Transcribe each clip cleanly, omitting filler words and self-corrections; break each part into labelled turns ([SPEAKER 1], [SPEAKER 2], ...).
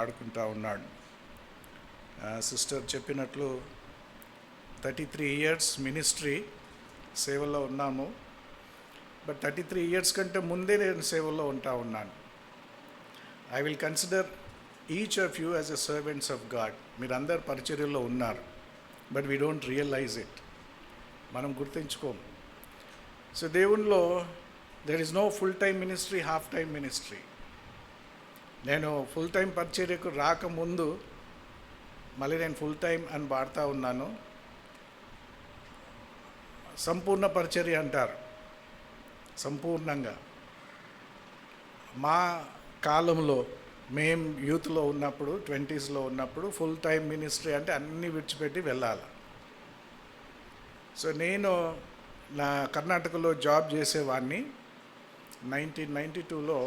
[SPEAKER 1] వాడుకుంటా ఉన్నాడు. సిస్టర్ చెప్పినట్లు 33 years ministry సేవలో ఉన్నాము. బట్ 33 ఇయర్స్ కంటే ముందే నేను సేవలో ఉంటా ఉన్నాను. I will consider each of you as a servants of God. మీరందరు పరిచర్యలో ఉన్నారు, but we don't realise it. మనం గుర్తించుకోము. సో దేవునిలో there is no full time ministry, half time ministry. నేను ఫుల్ టైం పరిచర్యకు రాకముందు మళ్ళీ నేను ఫుల్ టైం అని వాడుతూ ఉన్నాను. సంపూర్ణ పరిచర్య అంటారు. సంపూర్ణంగా మా కాలంలో మేము యూత్లో ఉన్నప్పుడు, 20s ఉన్నప్పుడు ఫుల్ టైం మినిస్ట్రీ అంటే అన్నీ విడిచిపెట్టి వెళ్ళాలి. సో నేను నా కర్ణాటకలో జాబ్ చేసేవాడిని. 1992లో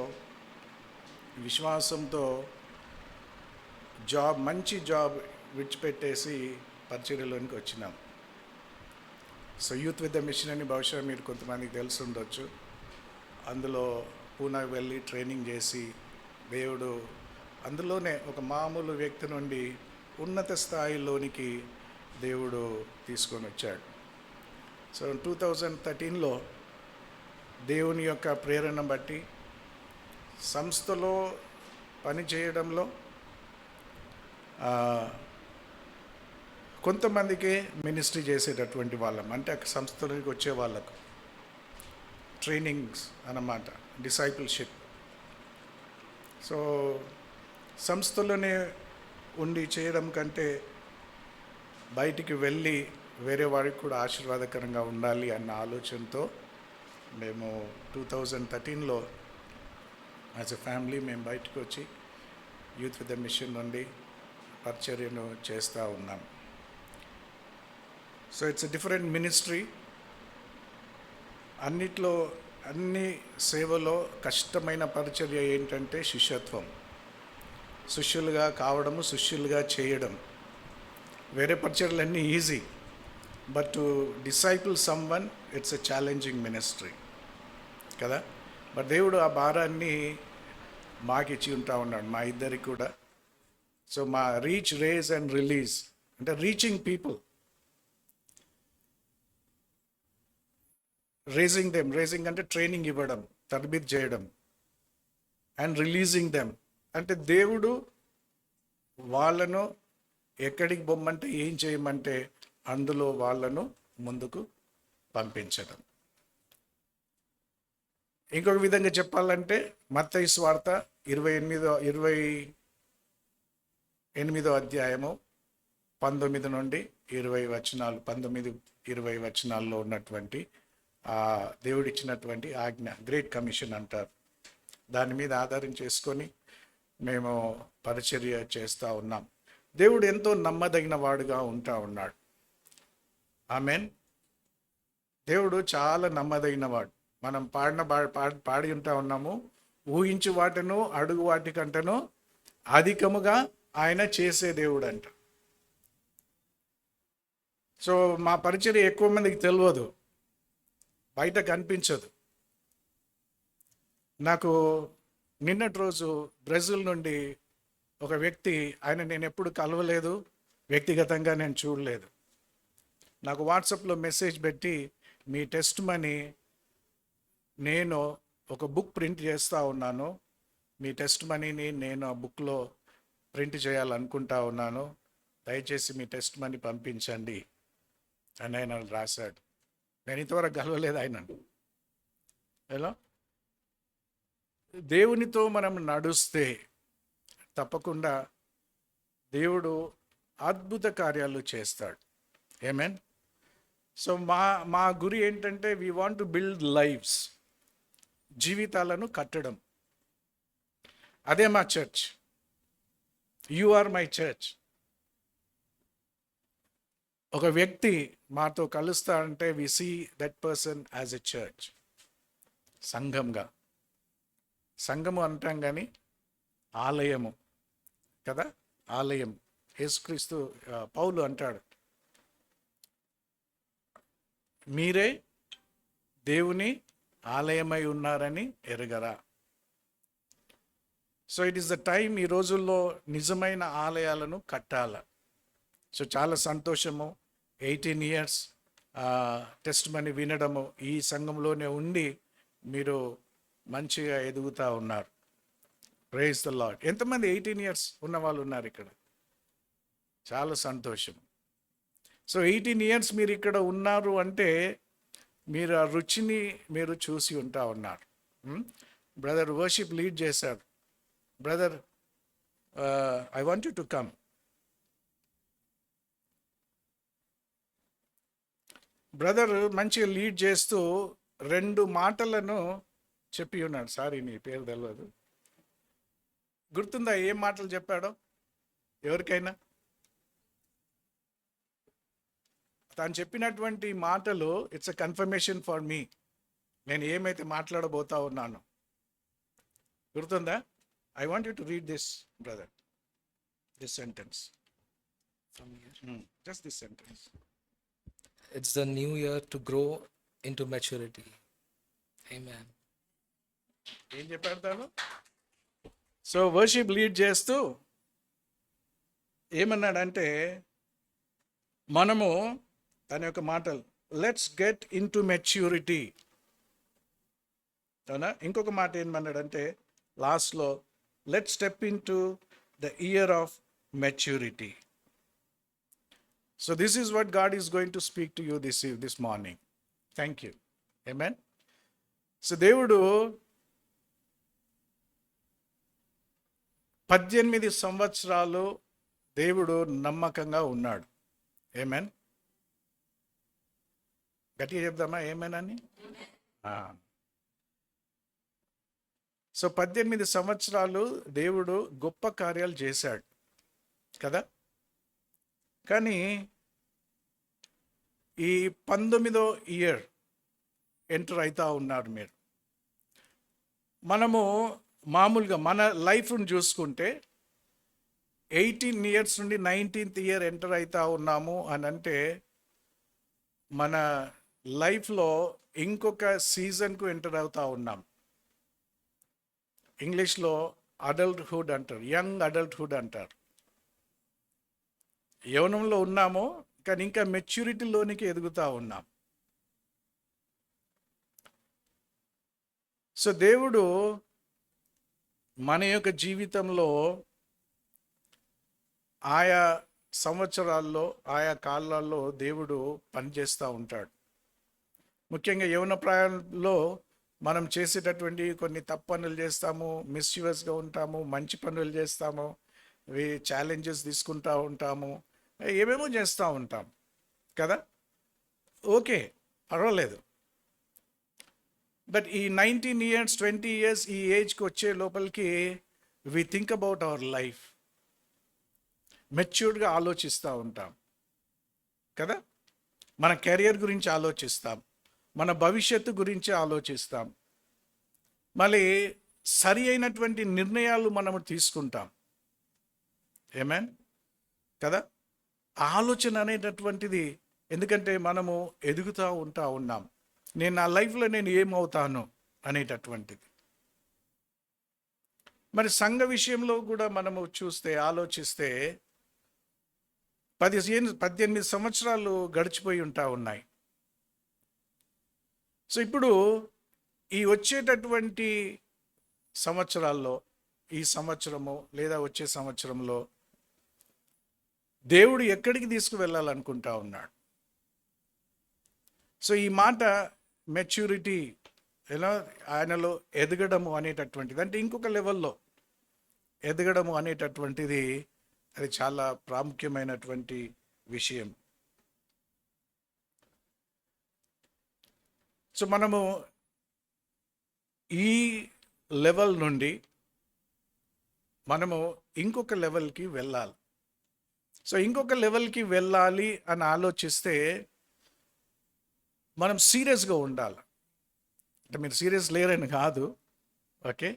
[SPEAKER 1] విశ్వాసంతో మంచి జాబ్ విడిచిపెట్టేసి పరిచర్యలోనికి వచ్చినాం. So youth with the mission అని బహుశా మీరు కొంతమందికి తెలిసి ఉండొచ్చు. అందులో పూనాకు వెళ్ళి ట్రైనింగ్ చేసి దేవుడు అందులోనే ఒక మామూలు వ్యక్తి నుండి ఉన్నత స్థాయిలోనికి దేవుడు తీసుకొని వచ్చాడు. సో 2013లో దేవుని యొక్క ప్రేరణ బట్టి సంస్థలో పనిచేయడంలో కొంతమందికి మినిస్ట్రీ చేసేటటువంటి వాళ్ళం, అంటే సంస్థలోకి వచ్చే వాళ్ళకు ట్రైనింగ్స్ అన్నమాట, డిసైపుల్షిప్. సో సంస్థలోనే ఉండి చేయడం కంటే బయటికి వెళ్ళి వేరే వారికి కూడా ఆశీర్వాదకరంగా ఉండాలి అన్న ఆలోచనతో మేము 2013లో యాజ్ ఎ ఫ్యామిలీ మేము బయటకు వచ్చి యూత్ విత్ ద మిషన్ నుండి పరిచర్యను చేస్తూ ఉన్నాం. So it's a different ministry. అన్ని సేవలో కష్టమైన పరిచర్య ఏంటంటే శిష్యత్వం. శిష్యులుగా కావడము, శిష్యులుగా చేయడం. వేరే పరిచర్యలన్నీ easy, but to disciple someone it's a challenging ministry కదా. బట్ దేవుడు ఆ భారాన్ని మాకు ఇచ్చి ఉంటా ఉన్నాడు, మా ఇద్దరికి కూడా. సో మా రీచ్, రేజ్ అండ్ రిలీజ్ అంటే రీచింగ్ పీపుల్, రేజింగ్ అంటే ట్రైనింగ్ ఇవ్వడం, తర్బీద్ చేయడం, అండ్ రిలీజింగ్ దెమ్ అంటే దేవుడు వాళ్ళను ఎక్కడికి పొమ్మంటే, ఏం చేయమంటే అందులో వాళ్ళను ముందుకు పంపించడం. ఇంకొక విధంగా చెప్పాలంటే మత్తయి సువార్త 28వ అధ్యాయము 19 నుండి 20 వచనాలు, 19-20 వచనాల్లో ఉన్నటువంటి దేవుడిచ్చినటువంటి ఆజ్ఞ, గ్రేట్ కమిషన్ అంటారు. దాని మీద ఆధారం చేసుకొని మేము పరిచర్య చేస్తూ ఉన్నాం. దేవుడు ఎంతో నమ్మదగిన వాడుగా ఉంటా ఉన్నాడు. ఆమెన్. దేవుడు చాలా నమ్మదగిన వాడు. మనం పాడి ఉంటా ఉన్నాము, ఊహించు వాటిను అడుగు వాటికంటను అధికముగా ఆయన చేసే దేవుడు అంట. సో మా పరిచర్య ఎక్కువ మందికి తెలియదు, బయట కనిపించదు. నాకు నిన్నటి రోజు బ్రెజిల్ నుండి ఒక వ్యక్తి, ఆయన నేను ఎప్పుడు కలవలేదు, వ్యక్తిగతంగా నేను చూడలేదు, నాకు వాట్సాప్లో మెసేజ్ పెట్టి, మీ టెస్ట్ మనీ నేను ఒక బుక్ ప్రింట్ చేస్తూ ఉన్నాను, మీ టెస్ట్ మనీని నేను ఆ బుక్లో ప్రింట్ చేయాలనుకుంటా ఉన్నాను, దయచేసి మీ టెస్ట్ మనీ పంపించండి అని ఆయన రాశాడు. నేను ఇంతవరకు కలవలేదు ఆయనను. ఎలా దేవునితో మనం నడుస్తే తప్పకుండా దేవుడు అద్భుత కార్యాలు చేస్తాడు. ఆమేన్. సో మా గురి ఏంటంటే we want to build lives, జీవితాలను కట్టడం. అదే మా church. You are my church. ఒక వ్యక్తి మాతో కలుస్తా అంటే we see that person as a church, సంఘంగా. సంఘము అంటాం కానీ ఆలయము కదా, ఆలయం. యేసుక్రీస్తు పౌలు అంటాడు, మీరే దేవుని ఆలయమై ఉన్నారని ఎరుగరా. So it is the time ఈ రోజుల్లో నిజమైన ఆలయాలను కట్టాల. సో చాలా సంతోషము. 18 ఇయర్స్ టెస్ట్ మనీ వినడము, ఈ సంఘంలోనే ఉండి మీరు మంచిగా ఎదుగుతూ ఉన్నారు. Praise the Lord. ఎంతమంది 18 ఇయర్స్ ఉన్న వాళ్ళు ఉన్నారు ఇక్కడ? చాలా సంతోషం. సో 18 ఇయర్స్ మీరు ఇక్కడ ఉన్నారు అంటే మీరు ఆ రుచిని మీరు చూసి ఉంటా ఉన్నారు. బ్రదర్ వర్షిప్ లీడ్ చేశారు. Brother, I want you to come. Brother మంచిగా లీడ్ చేస్తూ 2 మాటలను చెప్పి ఉన్నాడు. సారీ, నీ పేరు తెలియదు, గుర్తుందా ఏం మాటలు చెప్పాడో ఎవరికైనా? తాను చెప్పినటువంటి మాటలు it's a confirmation for me. నేను ఏమైతే మాట్లాడబోతా ఉన్నాను గుర్తుందా? I want you to read this brother, this sentence
[SPEAKER 2] from here.
[SPEAKER 1] Just this sentence.
[SPEAKER 2] It's the new year to grow into maturity. Amen.
[SPEAKER 1] ఏం చెప్పాడు తాను? సో వర్షిప్ లీడ్ చేస్తూ ఏమన్నాడంటే, మనము తన యొక్క మాటలు, let's get in to maturity. అవునా? ఇంకొక మాట ఏమన్నాడంటే లాస్ట్లో, let step in to the year of maturity. So this is what God is going to speak to you this morning. Thank you. Amen. So దేవుడు 18 సంవత్సరాలు దేవుడు నమ్మకంగా ఉన్నాడు. ఆమేన్. గట్టిగా చెప్దామా ఆమేన్ అని? సో 18 సంవత్సరాలు దేవుడు గొప్ప కార్యాలు చేశాడు కదా. కానీ ఈ 19వ ఇయర్ ఎంటర్ అవుతా ఉన్నారు మీరు. మనము మామూలుగా మన లైఫ్ను చూసుకుంటే 18 ఇయర్స్ నుండి 19th ఇయర్ ఎంటర్ అవుతా ఉన్నాము అని అంటే మన లైఫ్లో ఇంకొక సీజన్కు ఎంటర్ అవుతా ఉన్నాం. ఇంగ్లీష్లో అడల్ట్హుడ్ అంటారు, యంగ్ అడల్ట్హుడ్ అంటారు. యవ్వనంలో ఉన్నాము కానీ ఇంకా మెచ్యూరిటీలోనికి ఎదుగుతూ ఉన్నాం. సో దేవుడు మన యొక్క జీవితంలో ఆయా సంవత్సరాల్లో ఆయా కాలాల్లో దేవుడు పనిచేస్తూ ఉంటాడు. ముఖ్యంగా యవ్వన ప్రాయంలో మనం చేసేటటువంటి కొన్ని తప్పు పనులు చేస్తాము, మిస్యూవర్స్గా ఉంటాము, మంచి పనులు చేస్తాము, ఛాలెంజెస్ తీసుకుంటూ ఉంటాము, ఏమేమో చేస్తూ ఉంటాం కదా. ఓకే, పర్వాలేదు. బట్ ఈ 19 ఇయర్స్ 20 ఇయర్స్ ఈ ఏజ్కి వచ్చే లోపలికి we think about our life. మెచ్యూర్డ్గా ఆలోచిస్తూ ఉంటాం కదా. మన కెరియర్ గురించి ఆలోచిస్తాం, మన భవిష్యత్తు గురించి ఆలోచిస్తాం, మళ్ళీ సరి అయినటువంటి నిర్ణయాలు మనము తీసుకుంటాం. ఆమేన్ కదా. ఆలోచన అనేటటువంటిది, ఎందుకంటే మనము ఎదుగుతూ ఉన్నాం. నేను నా లైఫ్లో నేను ఏమవుతాను అనేటటువంటిది. మరి సంఘ విషయంలో కూడా మనము చూస్తే ఆలోచిస్తే 18 సంవత్సరాలు గడిచిపోయి ఉన్నాయి. సో ఇప్పుడు ఈ వచ్చేటటువంటి సంవత్సరాల్లో, ఈ సంవత్సరము లేదా వచ్చే సంవత్సరంలో దేవుడు ఎక్కడికి తీసుకువెళ్ళాలనుకుంటా ఉన్నాడు. సో ఈ మాట మెచ్యూరిటీ, ఎలా ఆయనలో ఎదగడము అనేటటువంటిది, అంటే ఇంకొక లెవెల్లో ఎదగడము అనేటటువంటిది, అది చాలా ప్రాముఖ్యమైనటువంటి విషయం. సో మనము ఈ లెవెల్ నుండి మనము ఇంకొక లెవెల్కి వెళ్ళాలి. సో ఇంకొక లెవెల్కి వెళ్ళాలి అని ఆలోచిస్తే మనం సీరియస్గా ఉండాలి. అంటే మీరు సీరియస్ లేరని కాదు, okay,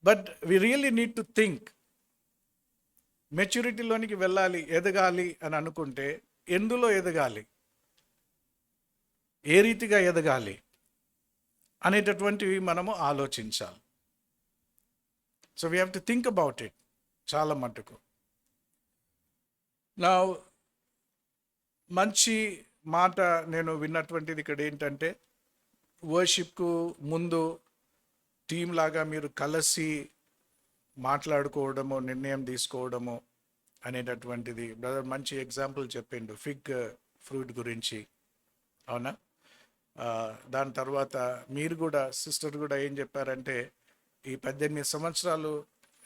[SPEAKER 1] but we really need to think. మెచ్యూరిటీలోనికి వెళ్ళాలి, ఎదగాలి అని అనుకుంటే ఎందులో ఎదగాలి, ఏ రీతిగా ఎదగాలి అనేటటువంటివి మనము ఆలోచించాలి. So we have to think about it చాలా మటుకు. నా మంచి మాట నేను విన్నటువంటిది ఇక్కడ ఏంటంటే, వర్షిప్కు ముందు టీం లాగా మీరు కలిసి మాట్లాడుకోవడము, నిర్ణయం తీసుకోవడము అనేటటువంటిది బ్రదర్ మంచి ఎగ్జాంపుల్ చెప్పిండు ఫిగ్ ఫ్రూట్ గురించి, అవునా? దాని తర్వాత మీరు కూడా సిస్టర్ కూడా ఏం చెప్పారంటే, ఈ 18 సంవత్సరాలు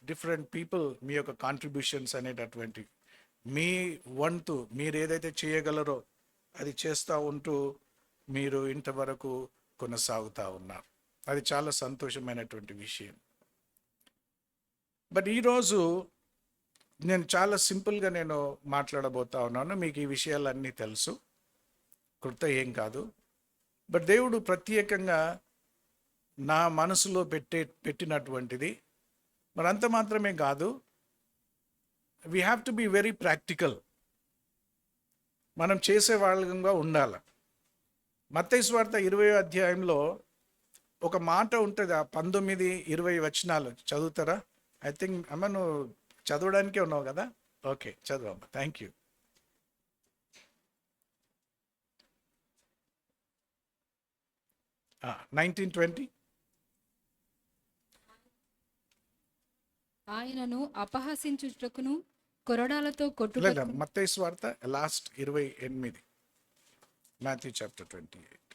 [SPEAKER 1] డిఫరెంట్ పీపుల్ మీ యొక్క కాంట్రిబ్యూషన్స్ అనేటటువంటి మీ వంతు మీరు ఏదైతే చేయగలరో అది చేస్తూ ఉంటూ మీరు ఇంతవరకు కొనసాగుతూ ఉన్నారు. అది చాలా సంతోషమైనటువంటి విషయం. బట్ ఈరోజు నేను చాలా సింపుల్గా నేను మాట్లాడబోతా ఉన్నాను. మీకు ఈ విషయాలన్నీ తెలుసు, కృత ఏం కాదు. బట్ దేవుడు ప్రత్యేకంగా నా మనసులో పెట్టినటువంటిది మరి అంత మాత్రమే కాదు, we have to be very practical. మనం చేసే వాళ్ళంగా ఉండాలి. మత్తయి సువార్త 20వ అధ్యాయంలో ఒక మాట ఉంటుంది, ఆ 19-20 వచనాలు చదువుతారా? ఐ థింక్ అమ్మ నువ్వు చదవడానికే ఉన్నావు కదా, ఓకే చదువమ్మ, థ్యాంక్ యూ. ఆ, 19-20.
[SPEAKER 3] ఆయనను అపహసించుటకును కొరడాలతో
[SPEAKER 1] లేదా
[SPEAKER 3] కొట్టుటకును
[SPEAKER 1] మత్తయి సువార్త last 28, Matthew chapter 28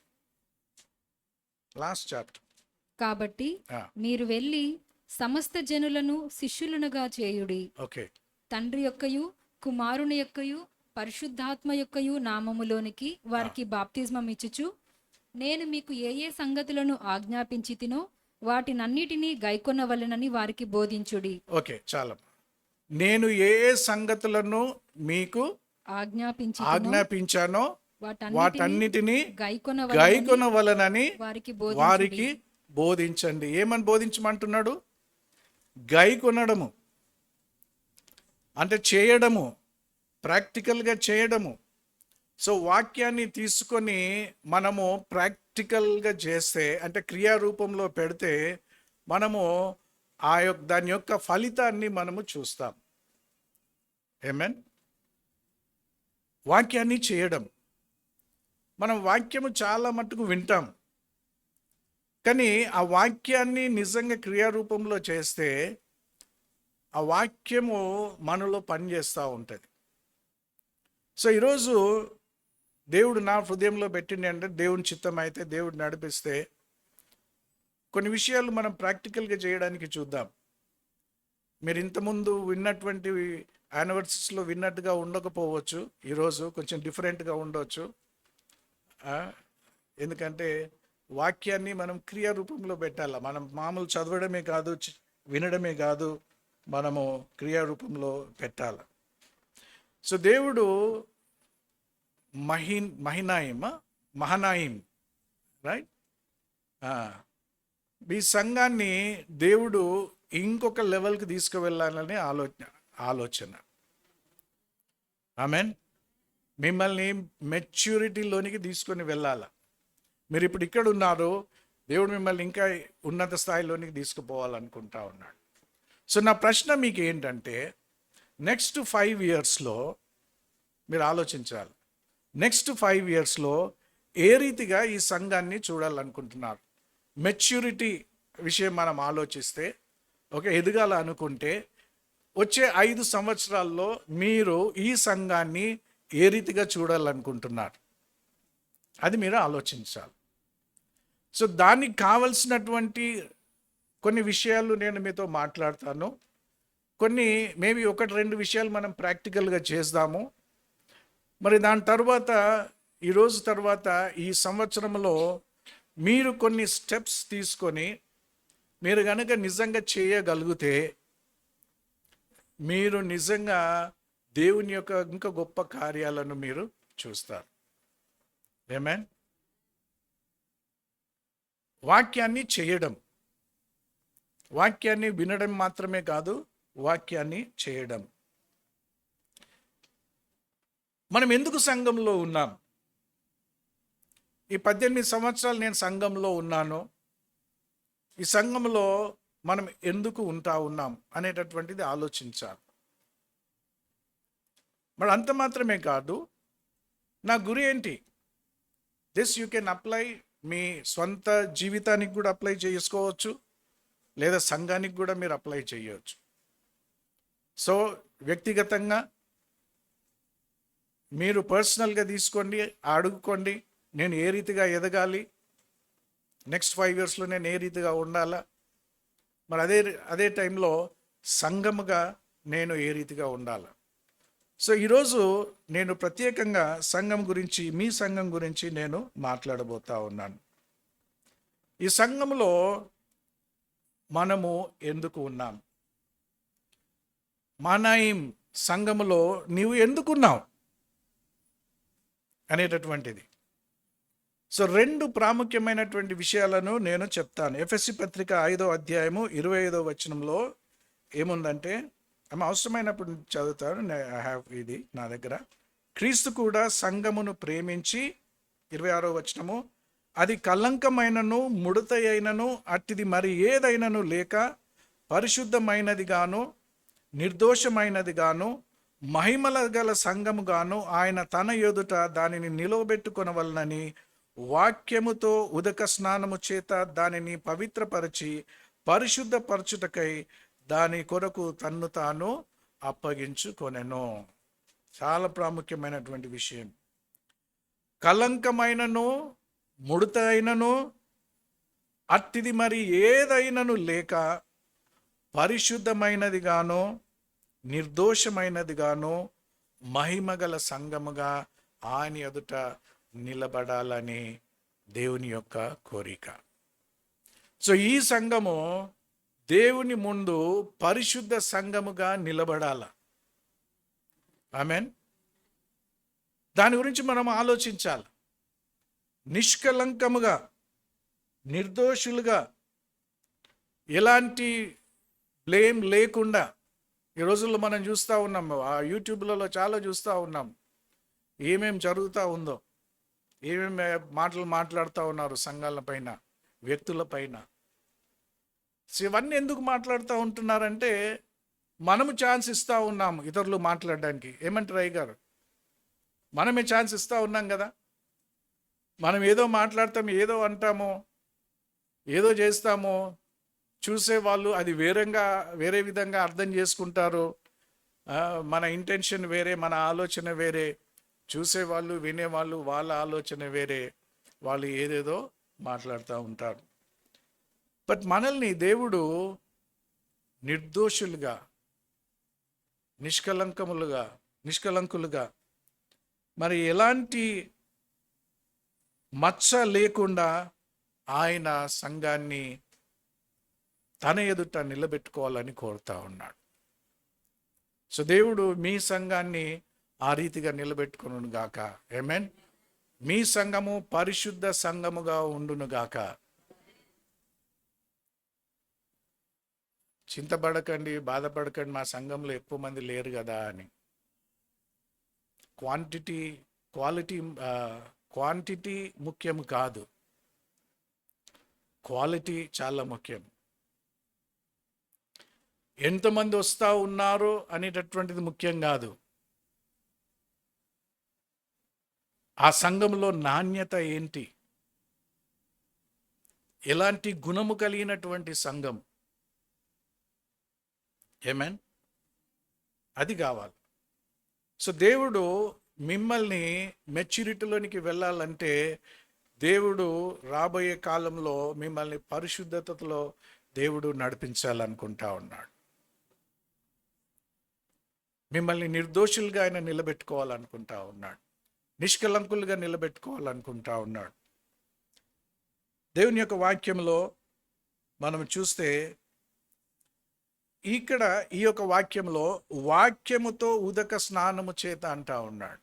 [SPEAKER 1] last chapter.
[SPEAKER 3] కాబట్టి మీరు వెళ్ళి సమస్త జనులను శిష్యులనుగా చేయుడి.
[SPEAKER 1] ఓకే,
[SPEAKER 3] తండ్రి యొక్కయు కుమారుని యొక్కయు పరిశుద్ధాత్మ యొక్కయు నామములోనికి వారికి బాప్తిస్మం ఇచ్చుచు, నేను మీకు ఏ ఏ సంగతులను ఆజ్ఞాపించి తినో వాటినన్నిటినీ గైకొనవలెనని వారికి బోధించుడి.
[SPEAKER 1] ఓకే చాలా. నేను ఏ ఏ సంగతులను మీకు ఆజ్ఞాపించానో వాటన్నిటినీ గైకొనవలనని వారికి బోధించండి. ఏమని బోధించమంటున్నాడు? గైకొనడము అంటే చేయడము, ప్రాక్టికల్గా చేయడము. సో వాక్యాన్ని తీసుకొని మనము ప్రాక్టికల్గా చేస్తే, అంటే క్రియారూపంలో పెడితే మనము దాని యొక్క ఫలితాన్ని మనము చూస్తాం. ఆమేన్. వాక్యాన్ని చేయడం, మనం వాక్యము చాలా మట్టుకు వింటాం, కానీ ఆ వాక్యాన్ని నిజంగా క్రియారూపంలో చేస్తే ఆ వాక్యము మనలో పనిచేస్తూ ఉంటుంది. సో ఈరోజు దేవుడు నా హృదయంలో పెట్టింది అంటే, దేవుని చిత్తం అయితే దేవుడు నడిపిస్తే కొన్ని విషయాలు మనం ప్రాక్టికల్గా చేయడానికి చూద్దాం. మీరు ఇంతకుముందు విన్నటువంటి యానివర్సరీస్లో విన్నట్టుగా ఉండకపోవచ్చు, ఈరోజు కొంచెం డిఫరెంట్గా ఉండవచ్చు. ఎందుకంటే వాక్యాన్ని మనం క్రియారూపంలో పెట్టాలి. మనం మామూలు చదవడమే కాదు, వినడమే కాదు, మనము క్రియారూపంలో పెట్టాలి. సో దేవుడు మహనాయిం రైట్, ఈ సంఘాన్ని దేవుడు ఇంకొక లెవెల్కి తీసుకువెళ్ళాలని ఆలోచన. ఆమేన్. మిమ్మల్ని మెచ్యూరిటీలోనికి తీసుకొని వెళ్ళాలి. మీరు ఇప్పుడు ఇక్కడ ఉన్నారు, దేవుడు మిమ్మల్ని ఇంకా ఉన్నత స్థాయిలోనికి తీసుకుపోవాలనుకుంటా ఉన్నాడు. సో నా ప్రశ్న మీకు ఏంటంటే, నెక్స్ట్ 5 ఇయర్స్లో మీరు ఆలోచించాలి. నెక్స్ట్ 5 ఇయర్స్లో ఏ రీతిగా ఈ సంఘాన్ని చూడాలనుకుంటున్నారు? మెచ్యూరిటీ విషయం మనం ఆలోచిస్తే, ఓకే, ఎదగాలనుకుంటే వచ్చే 5 సంవత్సరాల్లో మీరు ఈ సంఘాన్ని ఏ రీతిగా చూడాలనుకుంటున్నారు? అది మీరు ఆలోచించాలి. సో దానికి కావలసినటువంటి కొన్ని విషయాలు నేను మీతో మాట్లాడతాను. కొన్ని మేబీ 1-2 విషయాలు మనం ప్రాక్టికల్గా చేద్దాము. మరి దాని తర్వాత ఈరోజు తర్వాత ఈ సంవత్సరంలో మీరు కొన్ని స్టెప్స్ తీసుకొని మీరు కనుక నిజంగా చేయగలిగితే మీరు నిజంగా దేవుని యొక్క ఇంకా గొప్ప కార్యాలను మీరు చూస్తారు. ఆమేన్. వాక్యాన్ని చేయడం, వాక్యాన్ని వినడం మాత్రమే కాదు, వాక్యాన్ని చేయడం. మనం ఎందుకు సంఘంలో ఉన్నాం? ఈ 18 సంవత్సరాలు నేను సంఘంలో ఉన్నాను. ఈ సంఘంలో మనం ఎందుకు ఉంటా ఉన్నాం అనేటటువంటిది ఆలోచించాలి. మరి అంత మాత్రమే కాదు, నా గురి ఏంటి? దిస్ యూ కెన్ అప్లై మీ స్వంత జీవితానికి కూడా అప్లై చేసుకోవచ్చు, లేదా సంఘానికి కూడా మీరు అప్లై చేయవచ్చు. సో వ్యక్తిగతంగా మీరు పర్సనల్గా తీసుకోండి, అడుగుకోండి, నేను ఏ రీతిగా ఎదగాలి, నెక్స్ట్ 5 yearsలో నేను ఏ రీతిగా ఉండాలా, మరి అదే టైంలో సంఘముగా నేను ఏ రీతిగా ఉండాలి. సో ఈరోజు నేను ప్రత్యేకంగా సంఘం గురించి, మీ సంఘం గురించి నేను మాట్లాడబోతా ఉన్నాను. ఈ సంఘంలో మనము ఎందుకు ఉన్నాం? మానాయిం సంఘములో నీవు ఎందుకున్నావు అనేటటువంటిది. సో 2 ప్రాముఖ్యమైనటువంటి విషయాలను నేను చెప్తాను. ఎఫెసీ పత్రిక 5వ అధ్యాయము 25వ వచనంలో ఏముందంటే, ఆమె అవసరమైనప్పుడు చదువుతాను, ఐ హ్యావ్ ఇది నా దగ్గర. క్రీస్తు కూడా సంఘమును ప్రేమించి, 26వ వచనము, అది కలంకమైనను ముడత అయినను అట్టిది మరి ఏదైనను లేక పరిశుద్ధమైనది గాను నిర్దోషమైనది గాను మహిమల గల సంఘము గాను ఆయన తన ఎదుట దానిని నిలవబెట్టుకొనవలనని వాక్యముతో ఉదక స్నానము చేత దానిని పవిత్రపరిచి పరిశుద్ధపరచుటకై దాని కొరకు తన్ను తాను అప్పగించుకొనెను. చాలా ప్రాముఖ్యమైనటువంటి విషయం. కలంకమైనను ముడత అయినను అట్టిది మరి ఏదైనను లేక పరిశుద్ధమైనది గాను నిర్దోషమైనది గాను మహిమగల సంఘముగా ఆయన ఎదుట నిలబడాలని దేవుని యొక్క కోరిక. సో ఈ సంఘము దేవుని ముందు పరిశుద్ధ సంఘముగా నిలబడాల. ఆమేన్. దాని గురించి మనం ఆలోచించాలి. నిష్కలంకముగా, నిర్దోషులుగా, ఎలాంటి బ్లేమ్ లేకుండా. ఈ రోజుల్లో మనం చూస్తూ ఉన్నాం, ఆ యూట్యూబ్లలో చాలా చూస్తూ ఉన్నాం, ఏమేం జరుగుతూ ఉందో, ఏమేమి మాటలు మాట్లాడుతూ ఉన్నారు సంఘాల పైన, వ్యక్తుల పైన. ఇవన్నీ ఎందుకు మాట్లాడుతూ ఉంటున్నారంటే, మనము ఛాన్స్ ఇస్తూ ఉన్నాము ఇతరులు మాట్లాడడానికి. ఏమంటారు అయ్య గారు? మనమే ఛాన్స్ ఇస్తూ ఉన్నాం కదా. మనం ఏదో మాట్లాడతాం, ఏదో అంటాము, ఏదో చేస్తాము, చూసేవాళ్ళు అది వేరే విధంగా అర్థం చేసుకుంటారు. మన ఇంటెన్షన్ వేరే, మన ఆలోచన వేరే. చూసేవాళ్ళు, వినేవాళ్ళు, వాళ్ళ ఆలోచన వేరే. వాళ్ళు ఏదేదో మాట్లాడుతూ ఉంటారు. బట్ మనల్ని దేవుడు నిర్దోషులుగా, నిష్కలంకులుగా, మరి ఎలాంటి మచ్చ లేకుండా ఆయన సంఘాన్ని తన ఎదుట నిలబెట్టుకోవాలని కోరుతా ఉన్నాడు. సో దేవుడు మీ సంఘాన్ని ఆ రీతిగా నిలబెట్టుకును గాక. ఆమేన్. మీ సంఘము పరిశుద్ధ సంఘముగా ఉండును గాక. చింతపడకండి, బాధపడకండి, మా సంఘంలో ఎక్కువ మంది లేరు కదా అని. క్వాంటిటీ ముఖ్యం కాదు, క్వాలిటీ చాలా ముఖ్యం. ఎంతమంది వస్తూ ఉన్నారో అనేటటువంటిది ముఖ్యం కాదు. ఆ సంఘంలో నాణ్యత ఏంటి, ఎలాంటి గుణము కలిగినటువంటి సంఘం. ఆమేన్. అది కావాలి. సో దేవుడు మిమ్మల్ని మెచ్యూరిటీలోనికి వెళ్ళాలంటే, దేవుడు రాబోయే కాలంలో మిమ్మల్ని పరిశుద్ధతలో దేవుడు నడిపించాలనుకుంటా ఉన్నాడు. మిమ్మల్ని నిర్దోషులుగా ఆయన నిలబెట్టుకోవాలనుకుంటా ఉన్నాడు, నిష్కలంకులుగా నిలబెట్టుకోవాలనుకుంటా ఉన్నాడు. దేవుని యొక్క వాక్యంలో మనం చూస్తే, ఇక్కడ ఈ యొక్క వాక్యంలో వాక్యముతో ఉదక స్నానము చేత అంటా ఉన్నాడు.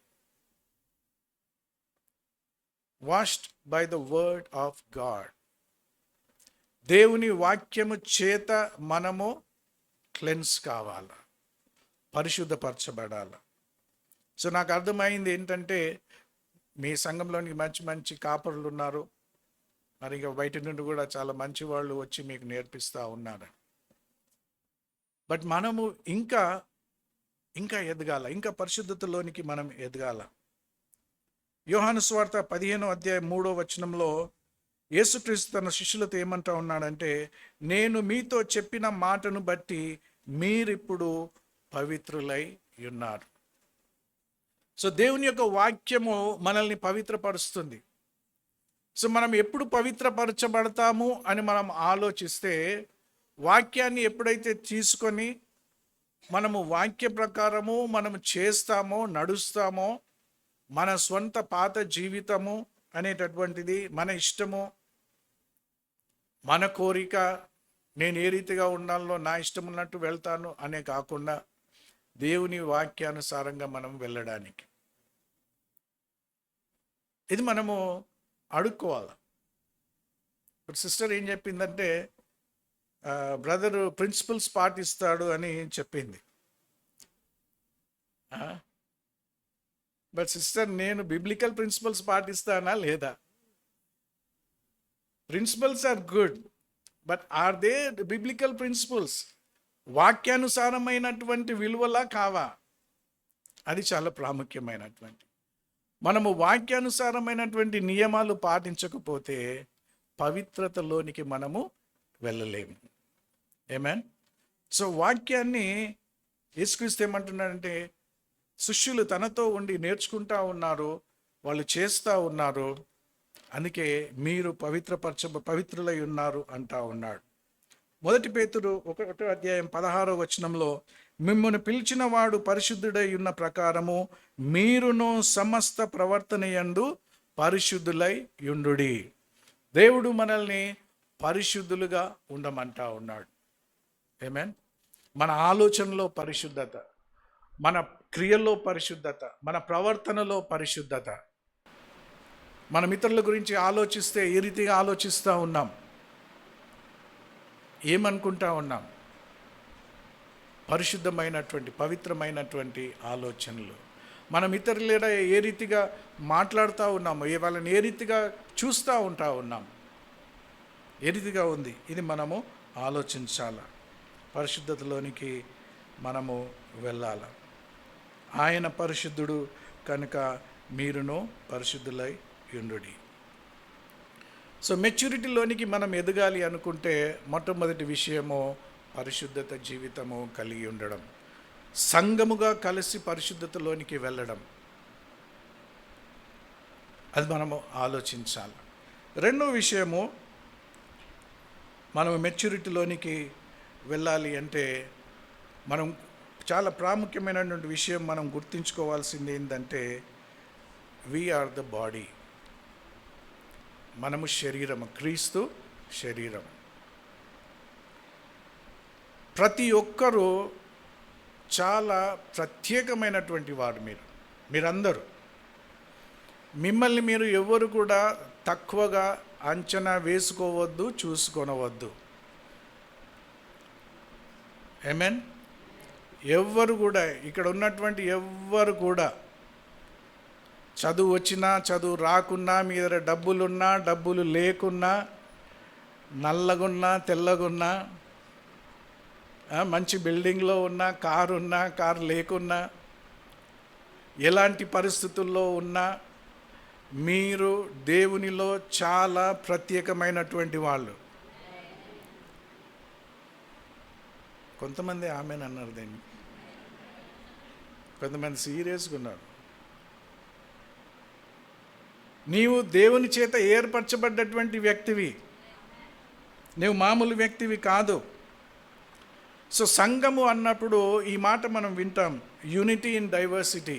[SPEAKER 1] Washed by the word of God. దేవుని వాక్యము చేత మనము క్లెన్స్ కావాలి, పరిశుద్ధపరచబడాలి. సో నాకు అర్థమైంది ఏంటంటే, మీ సంఘంలోని మంచి మంచి కాపరులు ఉన్నారు, మరి ఇక బయట నుండి కూడా చాలా మంచి వాళ్ళు వచ్చి మీకు నేర్పిస్తూ ఉన్నారు. బట్ మనము ఇంకా ఇంకా ఎదగాల, ఇంకా పరిశుద్ధతలోనికి మనం ఎదగాల. యోహాను సువార్త 15:3 యేసుక్రీస్తు తన శిష్యులతో ఏమంటా ఉన్నాడంటే, నేను మీతో చెప్పిన మాటను బట్టి మీరిప్పుడు పవిత్రులై ఉన్నారు. సో దేవుని యొక్క వాక్యము మనల్ని పవిత్రపరుస్తుంది. సో మనం ఎప్పుడు పవిత్రపరచబడతాము అని మనం ఆలోచిస్తే, వాక్యాన్ని ఎప్పుడైతే తీసుకొని మనము వాక్య ప్రకారము మనము చేస్తామో, నడుస్తామో, మన స్వంత పాత జీవితము అనేటటువంటిది, మన ఇష్టము, మన కోరిక, నేను ఏ రీతిగా ఉండాలో నా ఇష్టం ఉన్నట్టు వెళ్తాను అనే కాకుండా దేవుని వాక్యానుసారంగా మనం వెళ్ళడానికి ఇది మనము అడుక్కోవాలి. ఇప్పుడు సిస్టర్ ఏం చెప్పిందంటే, బ్రదర్ ప్రిన్సిపల్స్ పాటిస్తాడు అని చెప్పింది. బట్ సిస్టర్, నేను బిబ్లికల్ ప్రిన్సిపల్స్ పాటిస్తానా లేదా? Principles are good, but are they biblical principles? వాక్యానుసారమైనటువంటి విలువలా కావా? అది చాలా ప్రాముఖ్యమైనటువంటి. మనము వాక్యానుసారమైనటువంటి నియమాలు పాటించకపోతే పవిత్రతలోనికి మనము వెళ్ళలేము. ఆమేన్. సో వాక్యాన్ని యేసుక్రీస్తు ఏమంటున్నాడంటే, శిష్యులు తనతో ఉండి నేర్చుకుంటా ఉన్నారు, వాళ్ళు చేస్తూ ఉన్నారు, అందుకే మీరు పవిత్రులై ఉన్నారు అంటా ఉన్నాడు. 1 పేతురు 1:16 మిమ్మల్ని పిలిచిన వాడు పరిశుద్ధుడై ఉన్న ప్రకారము మీరును సమస్త ప్రవర్తనయందు పరిశుద్ధులై యుండుడి. దేవుడు మనల్ని పరిశుద్ధులుగా ఉండమంటా ఉన్నాడు. ఆమేన్. మన ఆలోచనలో పరిశుద్ధత, మన క్రియల్లో పరిశుద్ధత, మన ప్రవర్తనలో పరిశుద్ధత. మనం ఇతరుల గురించి ఆలోచిస్తే ఏ రీతిగా ఆలోచిస్తూ ఉన్నాం, ఏమనుకుంటా ఉన్నాం? పరిశుద్ధమైనటువంటి పవిత్రమైనటువంటి ఆలోచనలు. మనం ఇతరుల ఏ రీతిగా మాట్లాడుతూ ఉన్నాము, వాళ్ళని ఏ రీతిగా చూస్తూ ఉంటా ఉన్నాం, ఏ రీతిగా ఉంది, ఇది మనము ఆలోచించాలి. పరిశుద్ధతలోనికి మనము వెళ్ళాలి. ఆయన పరిశుద్ధుడు కనుక మీరును పరిశుద్ధులై యుండుడి. సో మెచ్యూరిటీలోనికి మనం ఎదగాలి అనుకుంటే మొట్టమొదటి విషయము పరిశుద్ధత జీవితము కలిగి ఉండడం, సంఘముగా కలిసి పరిశుద్ధతలోనికి వెళ్ళడం. అది మనము ఆలోచించాలి. రెండో విషయము, మనం మెచ్యూరిటీలోనికి వెళ్ళాలి అంటే మనం చాలా ప్రాముఖ్యమైనటువంటి విషయం మనం గుర్తుంచుకోవాల్సింది ఏంటంటే, వీఆర్ ద బాడీ. మనము శరీరము, క్రీస్తు శరీరం. ప్రతి ఒక్కరూ చాలా ప్రత్యేకమైనటువంటి వారు. మీరందరూ మిమ్మల్ని మీరు ఎవరు కూడా తక్కువగా అంచనా వేసుకోవద్దు, చూసుకొనవద్దు. ఆమేన్. ఎవ్వరు కూడా, ఇక్కడ ఉన్నటువంటి ఎవ్వరు కూడా చదువు వచ్చినా చదువు రాకున్నా, మీ దగ్గర డబ్బులున్నా డబ్బులు లేకున్నా, నల్లగున్నా తెల్లగున్నా, మంచి బిల్డింగ్లో ఉన్నా, కారు ఉన్నా కారు లేకున్నా, ఎలాంటి పరిస్థితుల్లో ఉన్నా మీరు దేవునిలో చాలా ప్రత్యేకమైనటువంటి వాళ్ళు. కొంతమంది ఆమెను అన్నారు, దీన్ని కొంతమంది సీరియస్గా ఉన్నారు. నీవు దేవుని చేత ఏర్పరచబడ్డటువంటి వ్యక్తివి, నీవు మామూలు వ్యక్తివి కాదు. సో సంఘము అన్నప్పుడు ఈ మాట మనం వింటాం, యూనిటీ ఇన్ డైవర్సిటీ,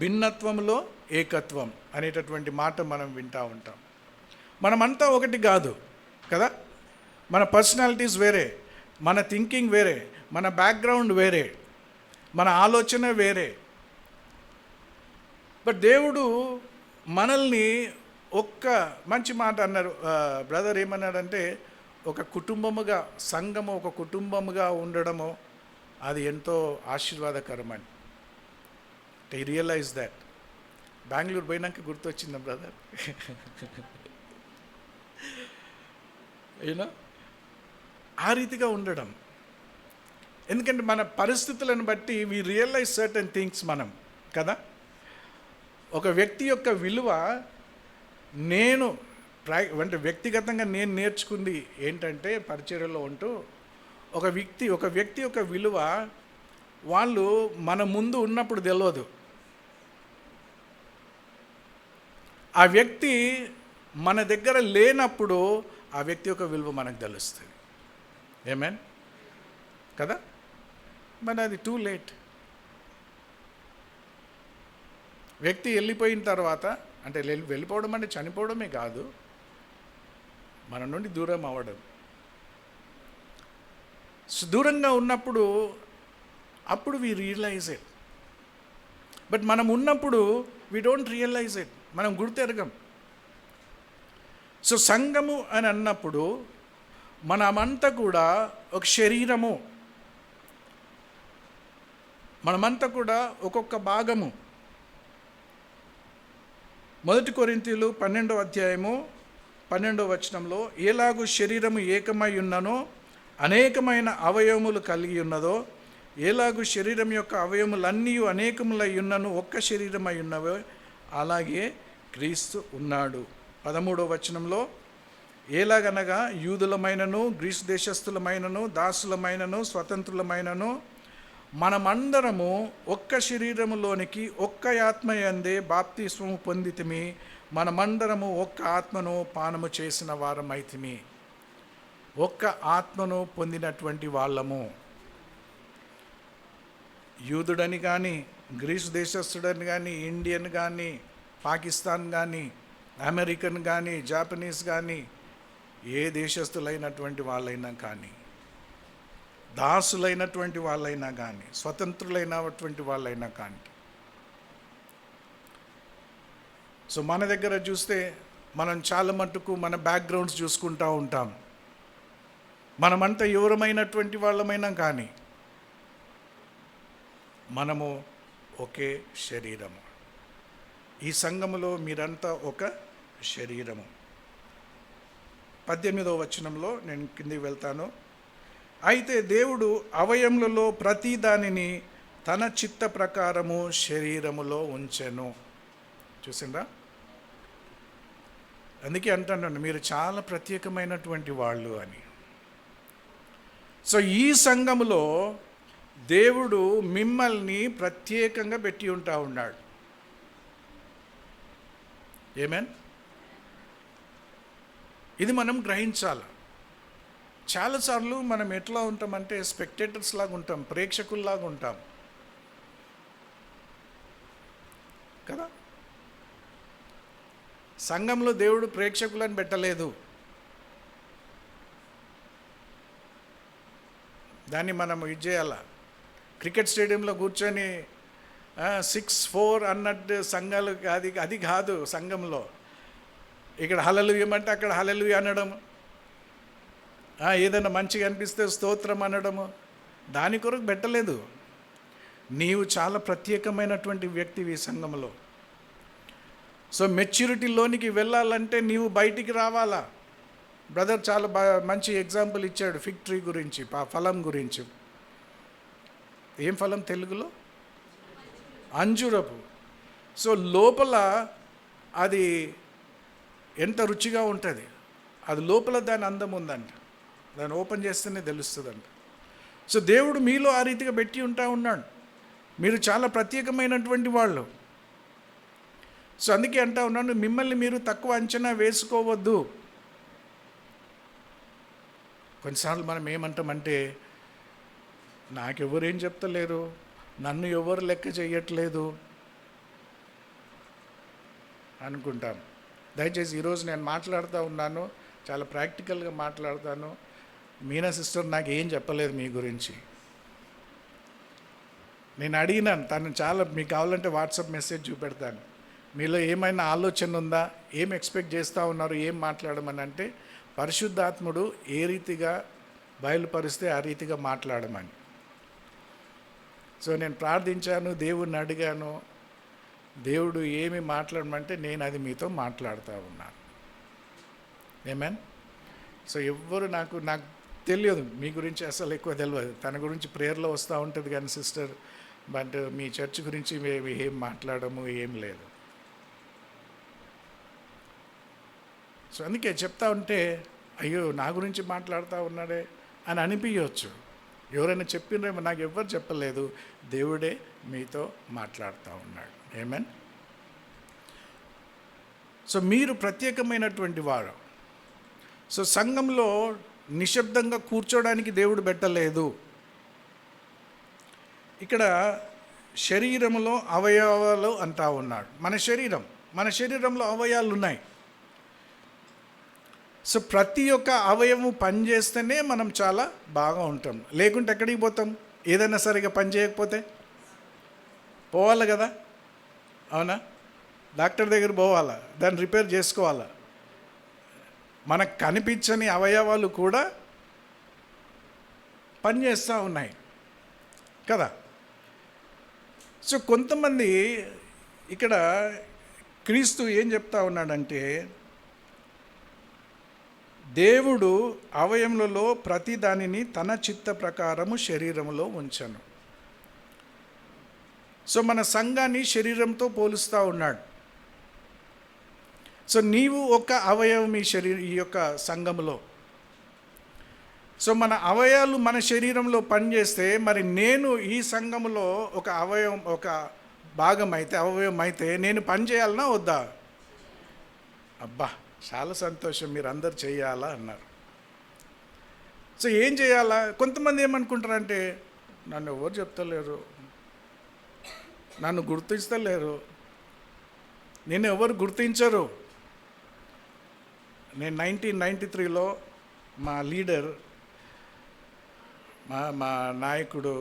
[SPEAKER 1] భిన్నత్వంలో ఏకత్వం అనేటటువంటి మాట మనం వింటూ ఉంటాం. మనమంతా ఒకటి కాదు కదా, మన పర్సనాలిటీస్ వేరే, మన థింకింగ్ వేరే, మన బ్యాక్గ్రౌండ్ వేరే, మన ఆలోచన వేరే. బట్ దేవుడు మనల్ని ఒక్క మంచి మాట అన్నారు. బ్రదర్ ఏమన్నాడంటే, ఒక కుటుంబముగా, సంఘము ఒక కుటుంబముగా ఉండడము అది ఎంతో ఆశీర్వాదకరమని. I realise that. బెంగళూరు పోయినాక గుర్తొచ్చిందా బ్రదర్? యూనో, ఆ రీతిగా ఉండడం. ఎందుకంటే మన పరిస్థితులను బట్టి వి రియలైజ్ సర్టన్ థింగ్స్ మనం కదా. ఒక వ్యక్తి యొక్క విలువ నేను అంటే వ్యక్తిగతంగా నేను నేర్చుకుంది ఏంటంటే పరిచర్యలో ఉంటూ ఒక వ్యక్తి యొక్క విలువ వాళ్ళు మన ముందు ఉన్నప్పుడు తెలియదు. ఆ వ్యక్తి మన దగ్గర లేనప్పుడు ఆ వ్యక్తి యొక్క విలువ మనకు తెలుస్తుంది. ఏమేన్ కదా. మరి అది టూ లేట్. వ్యక్తి వెళ్ళిపోయిన తర్వాత అంటే వెళ్ళిపోవడం అంటే చనిపోవడమే కాదు, మన నుండి దూరం అవ్వడం. దూరంగా ఉన్నప్పుడు అప్పుడు వి రియలైజ్ ఇట్. బట్ మనం ఉన్నప్పుడు వి డోంట్ రియలైజ్ ఇట్, మనం గుర్తెరగం. సో సంఘము అని అన్నప్పుడు మనమంతా కూడా ఒక శరీరము, మనమంతా కూడా ఒక్కొక్క భాగము. 1 కొరింథీయులు 12వ అధ్యాయము 12వ వచనంలో, ఎలాగూ శరీరము ఏకమై ఉన్ననో అనేకమైన అవయవములు కలిగి ఉన్నదో, ఎలాగూ శరీరం యొక్క అవయవములన్నీ అనేకములై ఉన్నను ఒక్క శరీరమై ఉన్నవో, అలాగే క్రీస్తు ఉన్నాడు. 13వ వచనంలో, ఎలాగనగా యూదులమైనను గ్రీసు దేశస్థులమైనను దాసులమైనను స్వతంత్రులమైనను మనమందరము ఒక్క శరీరములోనికి ఒక్క ఆత్మయందే బాప్తిస్మము పొందితిమి, మనమందరము ఒక్క ఆత్మను పానము చేసిన వారమైతిమి. ఒక్క ఆత్మను పొందినటువంటి వాళ్ళము. యూదుడని కానీ గ్రీసు దేశస్థుడని కానీ ఇండియన్ కానీ పాకిస్తాన్ కానీ అమెరికన్ కానీ జాపనీస్ కానీ ఏ దేశస్థులైనటువంటి వాళ్ళైనా కానీ, దాసులైనటువంటి వాళ్ళైనా కానీ స్వతంత్రులైనటువంటి వాళ్ళైనా కానీ. సో మన దగ్గర చూస్తే మనం చాలా మట్టుకు మన బ్యాక్గ్రౌండ్స్ చూసుకుంటూ ఉంటాం. మనమంతా ఎవరమైనటువంటి వాళ్ళమైనా కానీ మనము ఒకే శరీరము. ఈ సంఘములో మీరంతా ఒక శరీరము. 18వ వచనంలో నేను కిందికి వెళ్తాను. అయితే దేవుడు అవయములలో ప్రతి దానిని తన చిత్త ప్రకారము శరీరములో ఉంచెను. చూసిందా? అందుకే అంటున్నాను మీరు చాలా ప్రత్యేకమైనటువంటి వాళ్ళు అని. సో ఈ సంఘములో దేవుడు మిమ్మల్ని ప్రత్యేకంగా పెట్టి ఉన్నాడు. ఏమేన్? ఇది మనం గ్రహించాలి. చాలాసార్లు మనం ఎట్లా ఉంటామంటే స్పెక్టేటర్స్ లాగా ఉంటాం, ప్రేక్షకుల్లాగా ఉంటాం కదా. సంఘంలో దేవుడు ప్రేక్షకులను పెట్టలేదు. దాన్ని మనం ఇది చేయాల. క్రికెట్ స్టేడియంలో కూర్చొని 6-4 అన్నట్టు సంఘాలు అది కాదు. సంఘంలో ఇక్కడ హల్లెలూయా అంటే అక్కడ హల్లెలూయా అనడం, ఏదైనా మంచిగా అనిపిస్తే స్తోత్రం అనడము, దాని కొరకు పెట్టలేదు. నీవు చాలా ప్రత్యేకమైనటువంటి వ్యక్తివి సంఘంలో. సో మెచ్యూరిటీలోనికి వెళ్ళాలంటే నీవు బయటికి రావాలా. బ్రదర్ చాలా మంచి ఎగ్జాంపుల్ ఇచ్చాడు ఫిగ్ ట్రీ గురించి, ఫలం గురించి. ఏం ఫలం తెలుగులో? అంజూరపు. సో లోపల అది ఎంత రుచిగా ఉంటుంది, అది లోపల దాని అందం ఉందంట. దాన్ని ఓపెన్ చేస్తేనే తెలుస్తుందంట. సో దేవుడు మీలో ఆ రీతిగా పెట్టి ఉన్నాడు. మీరు చాలా ప్రత్యేకమైనటువంటి వాళ్ళు. సో అందుకే ఉన్నాను, మిమ్మల్ని మీరు తక్కువ అంచనా వేసుకోవద్దు. కొన్నిసార్లు మనం ఏమంటామంటే, నాకెవరేం చెప్తలేరు, నన్ను ఎవరు లెక్క చేయట్లేదు అనుకుంటాం. దయచేసి ఈరోజు నేను మాట్లాడుతూ ఉన్నాను, చాలా ప్రాక్టికల్గా మాట్లాడతాను. మీనా సిస్టర్ నాకు ఏం చెప్పలేదు మీ గురించి. నేను అడిగినాను, తను చాలా మీకు కావాలంటే వాట్సాప్ మెసేజ్ చూపెడతాను. మీలో ఏమైనా ఆలోచన ఉందా, ఏం ఎక్స్పెక్ట్ చేస్తూ ఉన్నారు, ఏం మాట్లాడమని అంటే, పరిశుద్ధాత్ముడు ఏ రీతిగా బయలుపరిస్తే ఆ రీతిగా మాట్లాడమని. సో నేను ప్రార్థించాను, దేవుడిని అడిగాను, దేవుడు ఏమి మాట్లాడమంటే నేను అది మీతో మాట్లాడుతూ ఉన్నాను. ఏమేన్? సో ఎవ్వరు నాకు తెలియదు, మీ గురించి అసలు ఎక్కువ తెలియదు. తన గురించి ప్రేయర్లో వస్తూ ఉంటుంది కానీ సిస్టర్, బట్ మీ చర్చ్ గురించి మేము ఏం మాట్లాడము, ఏం లేదు. సో అందుకే చెప్తా ఉంటే అయ్యో నా గురించి మాట్లాడుతూ ఉన్నాడే అని అనిపించవచ్చు. ఎవరైనా చెప్పినరేమో, నాకు ఎవ్వరు చెప్పలేదు, దేవుడే మీతో మాట్లాడుతూ ఉన్నాడు. ఆమేన్. సో మీరు ప్రత్యేకమైనటువంటి వారు. సో సంఘంలో నిశ్శబ్దంగా కూర్చోడానికి దేవుడు పెట్టలేదు. ఇక్కడ శరీరంలో అవయవాలు అంటా ఉన్నాడు. మన శరీరంలో అవయవాలు ఉన్నాయి. సో ప్రతి ఒక్క అవయవం పనిచేస్తేనే మనం చాలా బాగా ఉంటాం. లేకుంటే ఎక్కడికి పోతాం? ఏదైనా సరిగా పని చేయకపోతే పోవాలి కదా, అవునా? డాక్టర్ దగ్గర పోవాలా, దాన్ని రిపేర్ చేసుకోవాలా. మనకు కనిపించని అవయవాలు కూడా పనిచేస్తూ ఉన్నాయి కదా. సో కొంతమంది ఇక్కడ క్రీస్తు ఏం చెప్తా ఉన్నాడంటే, దేవుడు అవయములలో ప్రతి దానిని తన చిత్త ప్రకారము శరీరంలో ఉంచను. సో మన సంఘాన్ని శరీరంతో పోలుస్తూ ఉన్నాడు. సో నీవు ఒక అవయవం ఈ యొక్క సంఘంలో. సో మన అవయవాలు మన శరీరంలో పనిచేస్తే, మరి నేను ఈ సంఘంలో ఒక అవయవం, ఒక భాగం అయితే, అవయవం అయితే నేను పని చేయాలన్నా వద్దా? అబ్బా చాలా సంతోషం, మీరు అందరు చేయాలా అన్నారు. సో ఏం చేయాలా? కొంతమంది ఏమనుకుంటారంటే, నన్ను ఎవరు చెప్తలేరు, నన్ను గుర్తిస్తలేరు, నేను ఎవరు గుర్తించరు. నేను 1993లో మా లీడర్, మా నాయకుడు,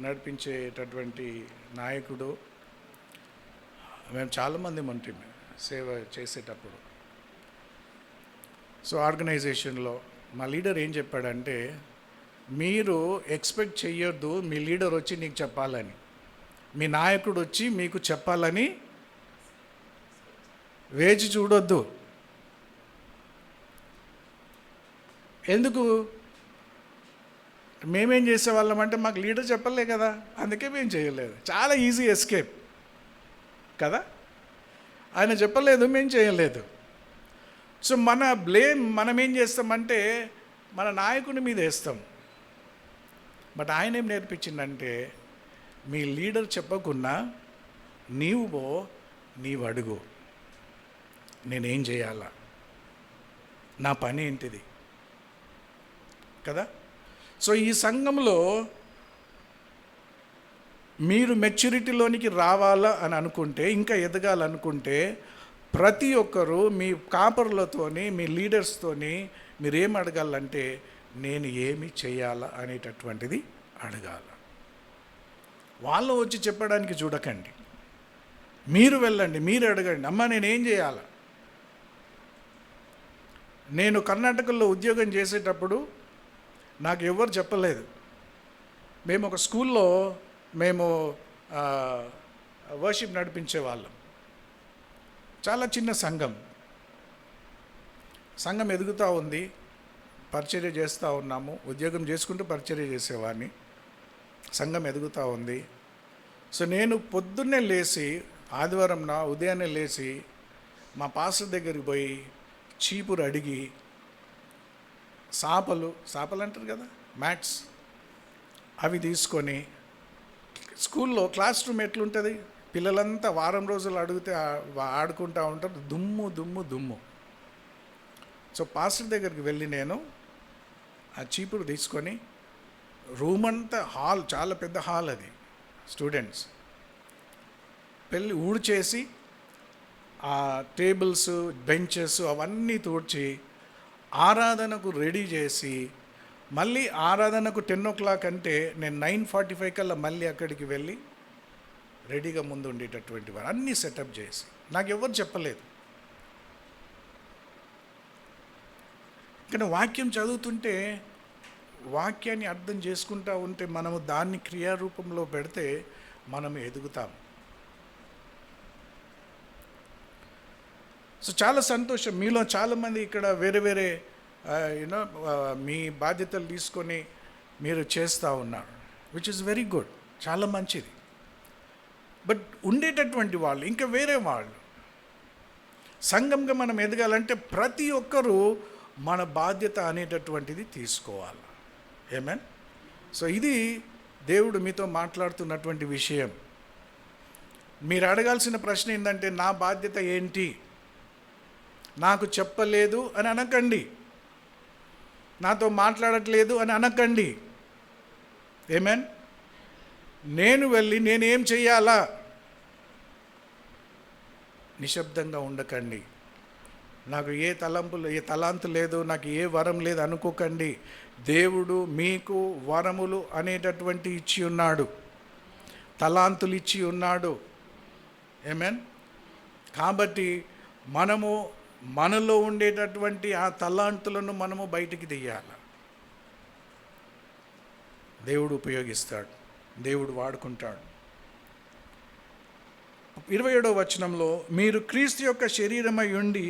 [SPEAKER 1] నడిపించేటటువంటి నాయకుడు, మేము చాలామంది ఉంటుంది సేవ చేసేటప్పుడు. సో ఆర్గనైజేషన్లో మా లీడర్ ఏం చెప్పాడంటే, మీరు ఎక్స్పెక్ట్ చెయ్యొద్దు మీ లీడర్ వచ్చి నీకు చెప్పాలని, మీ నాయకుడు వచ్చి మీకు చెప్పాలని వేచి చూడొద్దు. ఎందుకు? మేమేం చేసేవాళ్ళం అంటే, మాకు లీడర్ చెప్పలే కదా, అందుకే మేము చేయలేదు. చాలా ఈజీ ఎస్కేప్ కదా, ఆయన చెప్పలేదు, మేము చేయలేదు. సో మన బ్లేమ్ మనం ఏం చేస్తామంటే మన నాయకుని మీద వేస్తాం. బట్ ఆయన ఏం నేర్పించిందంటే, మీ లీడర్ చెప్పకున్నా నీవు అడుగు, నేనేం చేయాలా, నా పని ఏంటిది కదా. సో ఈ సంఘంలో మీరు మెచ్యూరిటీలోనికి రావాలా అని అనుకుంటే, ఇంకా ఎదగాలనుకుంటే, ప్రతి ఒక్కరూ మీ కాపరులతోని, మీ లీడర్స్తోని మీరేం అడగాలంటే, నేను ఏమి చేయాలా అనేటటువంటిది అడగాల. వాళ్ళు వచ్చి చెప్పడానికి చూడకండి, మీరు వెళ్ళండి, మీరు అడగండి, అమ్మ నేనేం చేయాలా. నేను కర్ణాటకలో ఉద్యోగం చేసేటప్పుడు నాకు ఎవరు చెప్పలేదు. మేము ఒక స్కూల్లో వర్షిప్ నడిపించే వాళ్ళం. చాలా చిన్న సంఘం ఎదుగుతూ ఉంది, పరిచర్య చేస్తూ ఉన్నాము, ఉద్యోగం చేసుకుంటూ పరిచర్య చేసేవాడిని. సంఘం ఎదుగుతూ ఉంది. సో నేను పొద్దున్నే లేచి, ఆదివారం ఉదయాన్నే లేచి మా పాస్టర్ దగ్గరికి పోయి చీపురు అడిగి, సాపలు అంటారు కదా, మ్యాట్స్, అవి తీసుకొని, స్కూల్లో క్లాస్ రూమ్ ఎట్లుంటుంది, పిల్లలంతా వారం రోజులు అడిగితే ఆడుకుంటూ ఉంటారు, దుమ్ము. సో పాస్టర్ దగ్గరికి వెళ్ళి నేను ఆ చీపురు తీసుకొని రూమ్ అంతా, హాల్ చాలా పెద్ద హాల్ అది, స్టూడెంట్స్ ఊడ్చేసి ఆ టేబుల్స్, బెంచెస్ అవన్నీ తూడ్చి ఆరాధనకు రెడీ చేసి, మళ్ళీ ఆరాధనకు 10 o'clock అంటే నేను 9:45 కల్లా మళ్ళీ అక్కడికి వెళ్ళి రెడీగా ముందు ఉండేటటువంటి వారు, అన్నీ సెటప్ చేసి. నాకు ఎవరు చెప్పలేదు. కానీ వాక్యం చదువుతుంటే, వాక్యాన్ని అర్థం చేసుకుంటూ ఉంటే, మనము దాన్ని క్రియారూపంలో పెడితే మనం ఎదుగుతాం. సో చాలా సంతోషం, మీలో చాలామంది ఇక్కడ వేరే యూనో మీ బాధ్యతలు తీసుకొని మీరు చేస్తూ ఉన్నారు, విచ్ ఇస్ వెరీ గుడ్, చాలా మంచిది. బట్ ఉండేటటువంటి వాళ్ళు ఇంకా వేరే వాళ్ళు, సంఘంగా మనం ఎదగాలంటే ప్రతి ఒక్కరూ మన బాధ్యత అనేటటువంటిది తీసుకోవాలి. ఆమేన్. సో ఇది దేవుడు మీతో మాట్లాడుతున్నటువంటి విషయం. మీరు అడగాల్సిన ప్రశ్న ఏంటంటే, నా బాధ్యత ఏంటి, నాకు చెప్పలేదు అని అనకండి, నాతో మాట్లాడట్లేదు అని అనకండి. ఆమేన్. నేను వెళ్ళి నేనేం చెయ్యాలా, నిశ్శబ్దంగా ఉండకండి. నాకు ఏ తలాంతు లేదు, నాకు ఏ వరం లేదు అనుకోకండి. దేవుడు మీకు వరములు అనేటటువంటి ఇచ్చి ఉన్నాడు, తలాంతులు ఇచ్చి ఉన్నాడు. ఆమేన్. కాబట్టి మనము మనలో ఉండేటటువంటి ఆ తలాంతులను మనము బయటికి తీయాలి. దేవుడు ఉపయోగిస్తాడు, దేవుడు వాడుకుంటాడు. 27వ వచనంలో, మీరు క్రీస్తు యొక్క శరీరమై ఉండి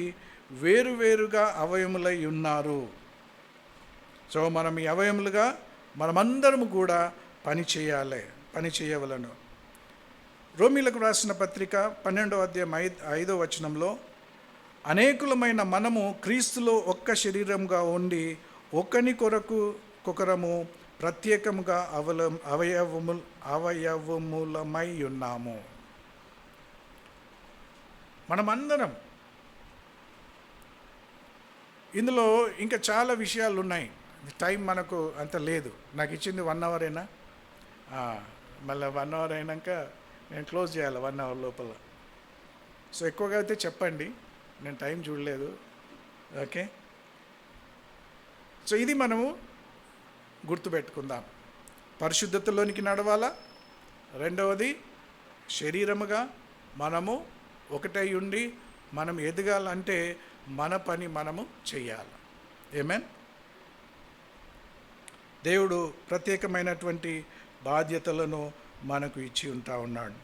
[SPEAKER 1] వేరువేరుగా అవయములై ఉన్నారు. సో మనం ఈ అవయములుగా మనమందరము కూడా పని చేయవలను. రోమీలకు రాసిన పత్రిక 12వ అధ్యాయం 5వ వచనంలో, అనేకులమైన మనము క్రీస్తులో ఒక్క శరీరంగా ఉండి ఒకని కొరకుకొకరము ప్రత్యేకముగా అవయవములమై ఉన్నాము. మనమందరం ఇందులో ఇంకా చాలా విషయాలు ఉన్నాయి. టైం మనకు అంత లేదు. నాకు ఇచ్చింది 1 అవరేనా, మళ్ళీ 1 అవర్ అయినాక నేను క్లోజ్ చేయాలి 1 అవర్ లోపల. సో ఎక్కువగా అయితే చెప్పండి, నేను టైం చూడలేదు. ఓకే. సో ఇది మనము గుర్తుపెట్టుకుందాం. పరిశుద్ధతలోనికి నడవాలా. రెండవది, శరీరముగా మనము ఒకటై ఉండి మనం ఎదగాలంటే మన పని మనము చెయ్యాలి. ఆమేన్. దేవుడు ప్రత్యేకమైనటువంటి బాధ్యతలను మనకు ఇచ్చి ఉన్నాడు.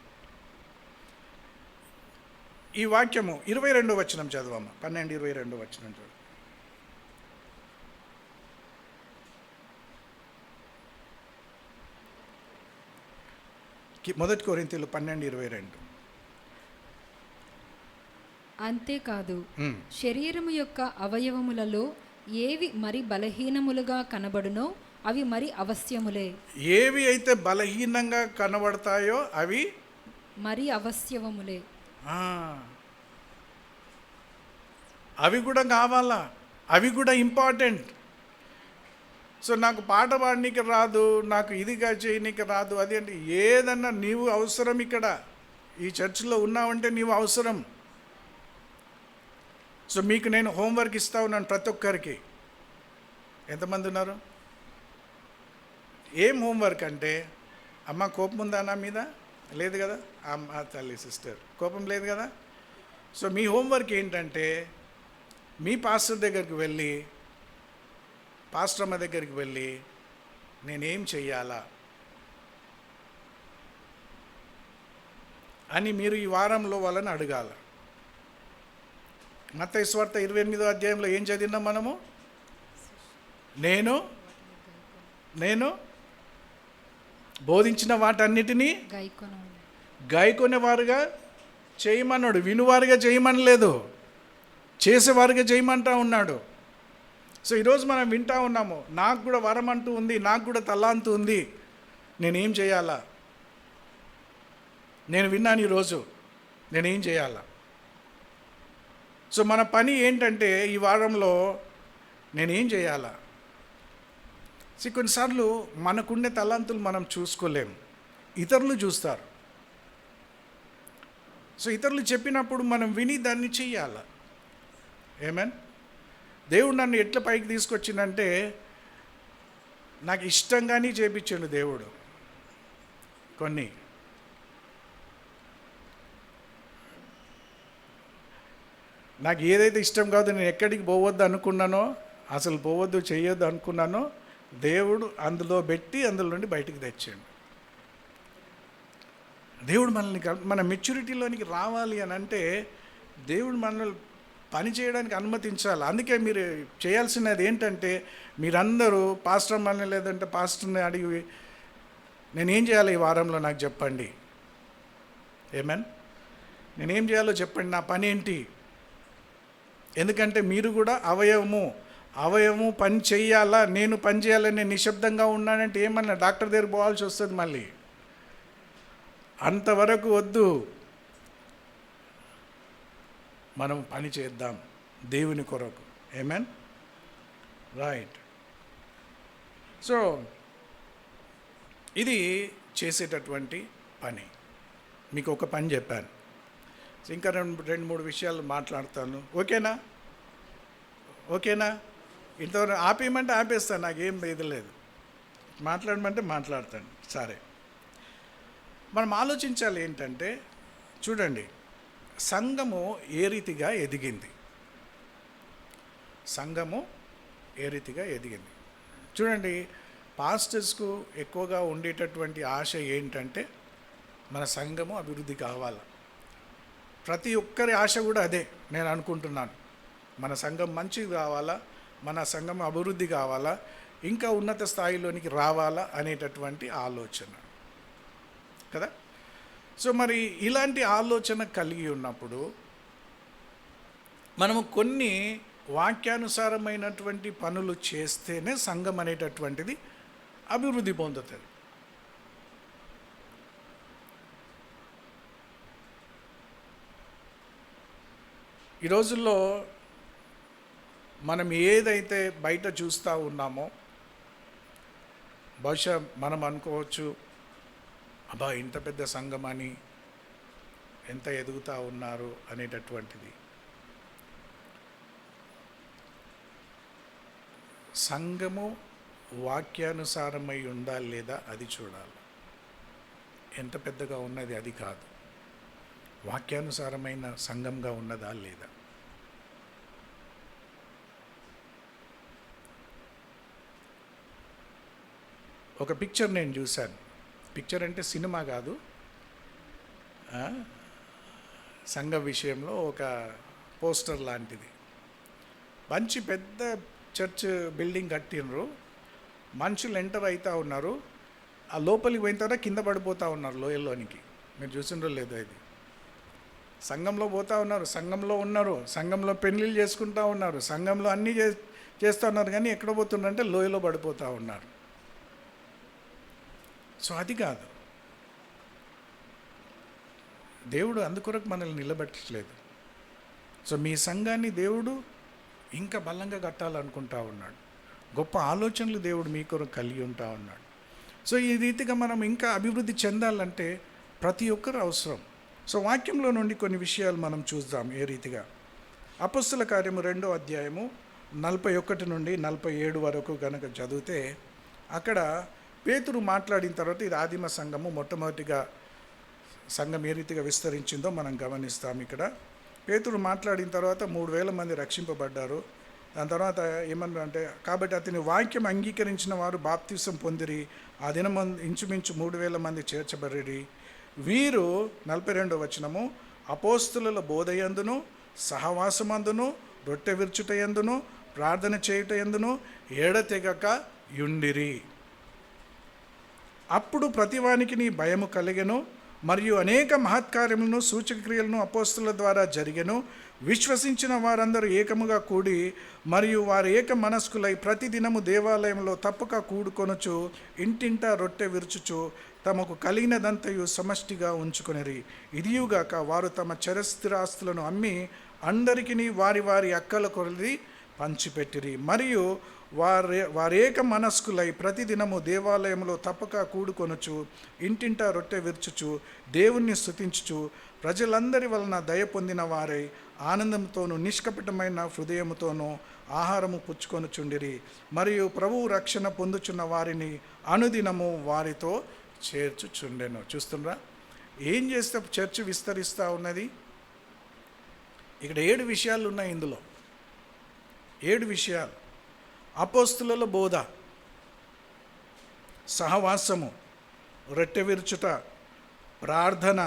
[SPEAKER 1] ఈ వాక్యము 22వ వచనం చదవమ్మ. 12:22 వచనం చూడు. మొదటి కొరింథీయులు 12:22.
[SPEAKER 3] అంతేకాదు, శరీరము యొక్క అవయవములలో ఏవి మరి బలహీనములుగా కనబడునో అవి మరి అవశ్యములే.
[SPEAKER 1] ఏవి అయితే బలహీనంగా కనబడతాయో అవి
[SPEAKER 3] మరి అవశ్యములే.
[SPEAKER 1] అవి కూడా కావాలా, అవి కూడా ఇంపార్టెంట్. సో నాకు పాట పాడనీకి రాదు, నాకు ఇదిగా చేయనీకి రాదు, అది అంటే ఏదన్నా నీవు అవసరం. ఇక్కడ ఈ చర్చిలో ఉన్నావంటే నీవు అవసరం. సో మీకు నేను హోంవర్క్ ఇస్తా ఉన్నాను ప్రతి ఒక్కరికి. ఎంతమంది ఉన్నారు? ఏం హోంవర్క్ అంటే, అమ్మ కోపం ఉందా నా మీద? లేదు కదా. అమ్మ తల్లి సిస్టర్ కోపం లేదు కదా. సో మీ హోంవర్క్ ఏంటంటే, మీ పాస్టర్ దగ్గరికి వెళ్ళి, పాస్టర్ అమ్మ దగ్గరికి వెళ్ళి, నేనేం చెయ్యాలా అని మీరు ఈ వారంలో వాళ్ళని అడగాల. మత్తయి సువార్త 28వ అధ్యాయంలో ఏం చదివినాం మనము? నేను బోధించిన వాటన్నిటినీ గాయకొనేవారుగా చేయమన్నాడు. వినువారుగా చేయమనలేదు, చేసేవారుగా చేయమంటా ఉన్నాడు. సో ఈరోజు మనం వింటా ఉన్నాము, నాకు కూడా వరం అంటూ ఉంది, నాకు కూడా తలాంతు ఉంది, నేనేం చేయాలా? నేను విన్నాను ఈరోజు, నేనేం చేయాలా? సో మన పని ఏంటంటే ఈ వారంలో నేనేం చేయాలా? కొన్నిసార్లు మనకుండే తలాంతులు మనం చూసుకోలేము, ఇతరులు చూస్తారు. సో ఇతరులు చెప్పినప్పుడు మనం విని దాన్ని చెయ్యాల. ఆమేన్. దేవుడు నన్ను ఎట్లా పైకి తీసుకొచ్చిందంటే, నాకు ఇష్టంగానే చేపించాడు దేవుడు. కొన్ని నాకు ఏదైతే ఇష్టం కాదు, నేను ఎక్కడికి పోవద్దు అనుకున్నానో, అసలు పోవద్దు చేయొద్దు అనుకున్నానో, దేవుడు అందులో పెట్టి అందులో నుండి బయటికి తెచ్చాడు. దేవుడు మనల్ని మన మెచ్యూరిటీలోనికి రావాలి అని అంటే, దేవుడు మనల్ని పని చేయడానికి అనుమతించాలి. అందుకే మీరు చేయాల్సినది ఏంటంటే, మీరందరూ పాస్టర్ అమ్మని లేదంటే పాస్టర్ని అడిగి నేనేం చేయాలి ఈ వారంలో నాకు చెప్పండి, ఏమన్ నేనేం చేయాలో చెప్పండి, నా పని ఏంటి. ఎందుకంటే మీరు కూడా అవయవము పని చెయ్యాలా, నేను పని చేయాలని నేను నిశ్శబ్దంగా ఉన్నానంటే ఏమన్నా డాక్టర్ దగ్గర పోవాల్సి వస్తుంది మళ్ళీ. అంతవరకు వద్దు, మనం పని చేద్దాం దేవుని కొరకు. ఆమేన్. రైట్. సో ఇది చేసేటటువంటి పని. మీకు ఒక పని చెప్పాను, ఇంకా రెండు మూడు విషయాలు మాట్లాడతాను. ఓకేనా? ఇంతవరకు ఆపేయమంటే ఆపేస్తాను, నాకేం ఇది లేదు. మాట్లాడమంటే మాట్లాడతాను. సరే, మనం ఆలోచించాలి ఏంటంటే, చూడండి, సంఘము ఏ రీతిగా ఎదిగింది. చూడండి, పాస్టర్స్కు ఎక్కువగా ఉండేటటువంటి ఆశ ఏంటంటే మన సంఘము అభివృద్ధి కావాలి. ప్రతి ఒక్కరి ఆశ కూడా అదే నేను అనుకుంటున్నాను. మన సంఘం మంచిది కావాలా, మన సంఘం అభివృద్ధి కావాలా, ఇంకా ఉన్నత స్థాయిలోనికి రావాలా అనేటటువంటి ఆలోచన కదా. సో మరి ఇలాంటి ఆలోచన కలిగి ఉన్నప్పుడు మనము కొన్ని వాక్యానుసారమైనటువంటి పనులు చేస్తేనే సంఘం అనేటటువంటిది అభివృద్ధి పొందుతుంది. ఈ రోజుల్లో మనం ఏదైతే బయట చూస్తూ ఉన్నామో, బహుశా మనం అనుకోవచ్చు, అబ్బా ఇంత పెద్ద సంఘం అని, ఎంత ఎదుగుతూ ఉన్నారు అనేటటువంటిది. సంఘము వాక్యానుసారమై ఉందా లేదా అది చూడాలి. ఎంత పెద్దగా ఉన్నది అది కాదు, వాక్యానుసారమైన సంఘంగా ఉన్నదా లేదా. ఒక పిక్చర్ నేను చూశాను. పిక్చర్ అంటే సినిమా కాదు, సంఘ విషయంలో ఒక పోస్టర్ లాంటిది. మంచి పెద్ద చర్చ్ బిల్డింగ్ కట్టినరు, మనుషులు ఎంటర్ అవుతూ ఉన్నారు, ఆ లోపలికి పోయిన తర్వాత కింద పడిపోతూ ఉన్నారు లోయల్లోనికి. మీరు చూసిండ్రో లేదో, ఇది సంఘంలో పోతూ ఉన్నారు, సంఘంలో ఉన్నారు, సంఘంలో పెళ్ళిళ్ళు చేసుకుంటూ ఉన్నారు, సంఘంలో అన్నీ చేస్తూ ఉన్నారు, కానీ ఎక్కడ పోతున్నారంటే లోయలో పడిపోతూ ఉన్నారు. సో అది కాదు, దేవుడు అందుకొరకు మనల్ని నిలబెట్టట్లేదు. సో మీ సంఘాన్ని దేవుడు ఇంకా బలంగా కట్టాలనుకుంటా ఉన్నాడు. గొప్ప ఆలోచనలు దేవుడు మీ కొరకు కలిగి ఉంటా ఉన్నాడు. సో ఈ రీతిగా మనం ఇంకా అభివృద్ధి చెందాలంటే ప్రతి ఒక్కరు అవసరం. సో వాక్యంలో నుండి కొన్ని విషయాలు మనం చూద్దాం. ఏ రీతిగా అపొస్తల కార్యము 2వ అధ్యాయము 41 నుండి 47 వరకు కనుక చదివితే, అక్కడ పేతురు మాట్లాడిన తర్వాత, ఇది ఆదిమ సంఘము, మొట్టమొదటిగా సంఘం ఏ రీతిగా విస్తరించిందో మనం గమనిస్తాం. ఇక్కడ పేతురు మాట్లాడిన తర్వాత 3000 మంది రక్షింపబడ్డారు. దాని తర్వాత ఏమన్నా అంటే, కాబట్టి అతని వాక్యం అంగీకరించిన వారు బాప్తిసం పొందిరి. ఆ దినమందు ఇంచుమించు 3000 మంది చేర్చబడిరి. వీరు 42వ వచనము, అపోస్తుల బోధయందును, సహవాసమందును, రొట్టె విరుచుటయందును, ప్రార్థన చేయుటయందును ఎడతెగక యుండిరి. అప్పుడు ప్రతివానికి నీ భయము కలిగెను, మరియు అనేక మహత్కార్యములను సూచక్రియలను అపోస్తుల ద్వారా జరిగెను. విశ్వసించిన వారందరూ ఏకముగా కూడి మరియు వారు ఏక మనస్కులై ప్రతిదినము దేవాలయంలో తప్పక కూడుకొనుచు ఇంటింటా రొట్టె విరుచుచు తమకు కలిగినదంతయు సమష్టిగా ఉంచుకొనిరి. ఇదియుగాక వారు తమ చరస్థిరాస్తులను అమ్మి అందరికీ వారి వారి అక్కల కొలది పంచిపెట్టిరి. మరియు వారేక మనస్కులై ప్రతిదినము దేవాలయంలో తప్పక కూడుకొనుచు ఇంటింటా రొట్టె విరుచుచు దేవుణ్ణి స్తుతించుచు ప్రజలందరి వలన దయ పొందిన వారై ఆనందంతోనూ నిష్కపటమైన హృదయముతోనూ ఆహారము పుచ్చుకొనుచుండిరి. మరియు ప్రభువు రక్షణ పొందుచున్న వారిని అనుదినము వారితో చేర్చుచుండెను. చూస్తుండ్రా ఏం చేస్తే చర్చ్ విస్తరిస్తూ ఉన్నది. ఇక్కడ 7 విషయాలు ఉన్నాయి. ఇందులో 7 విషయాలు: అపోస్తుల బోధ, సహవాసము, రొట్టె విరుచుట, ప్రార్థన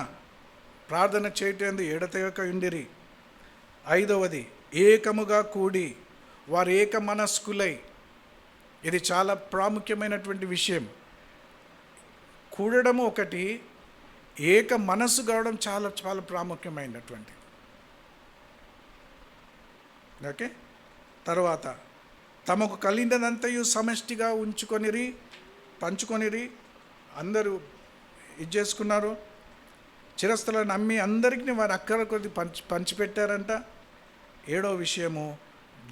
[SPEAKER 1] చేయటందు ఎడతెగక ఉండిరి. 5వది ఏకముగా కూడి వారు ఏక మనస్కులై. ఇది చాలా ప్రాముఖ్యమైనటువంటి విషయం. కూడడం ఒకటి, ఏక మనస్సు కావడం చాలా చాలా ప్రాముఖ్యమైనటువంటి. ఓకే. తర్వాత తమకు కలిగినదంతయు సమష్టిగా పంచుకొనిరి. అందరూ ఇది చేసుకున్నారు. చిరస్థలను అమ్మి అందరికీ వారి అక్కర కొద్ది పంచిపెట్టారంట. 7వ విషయము,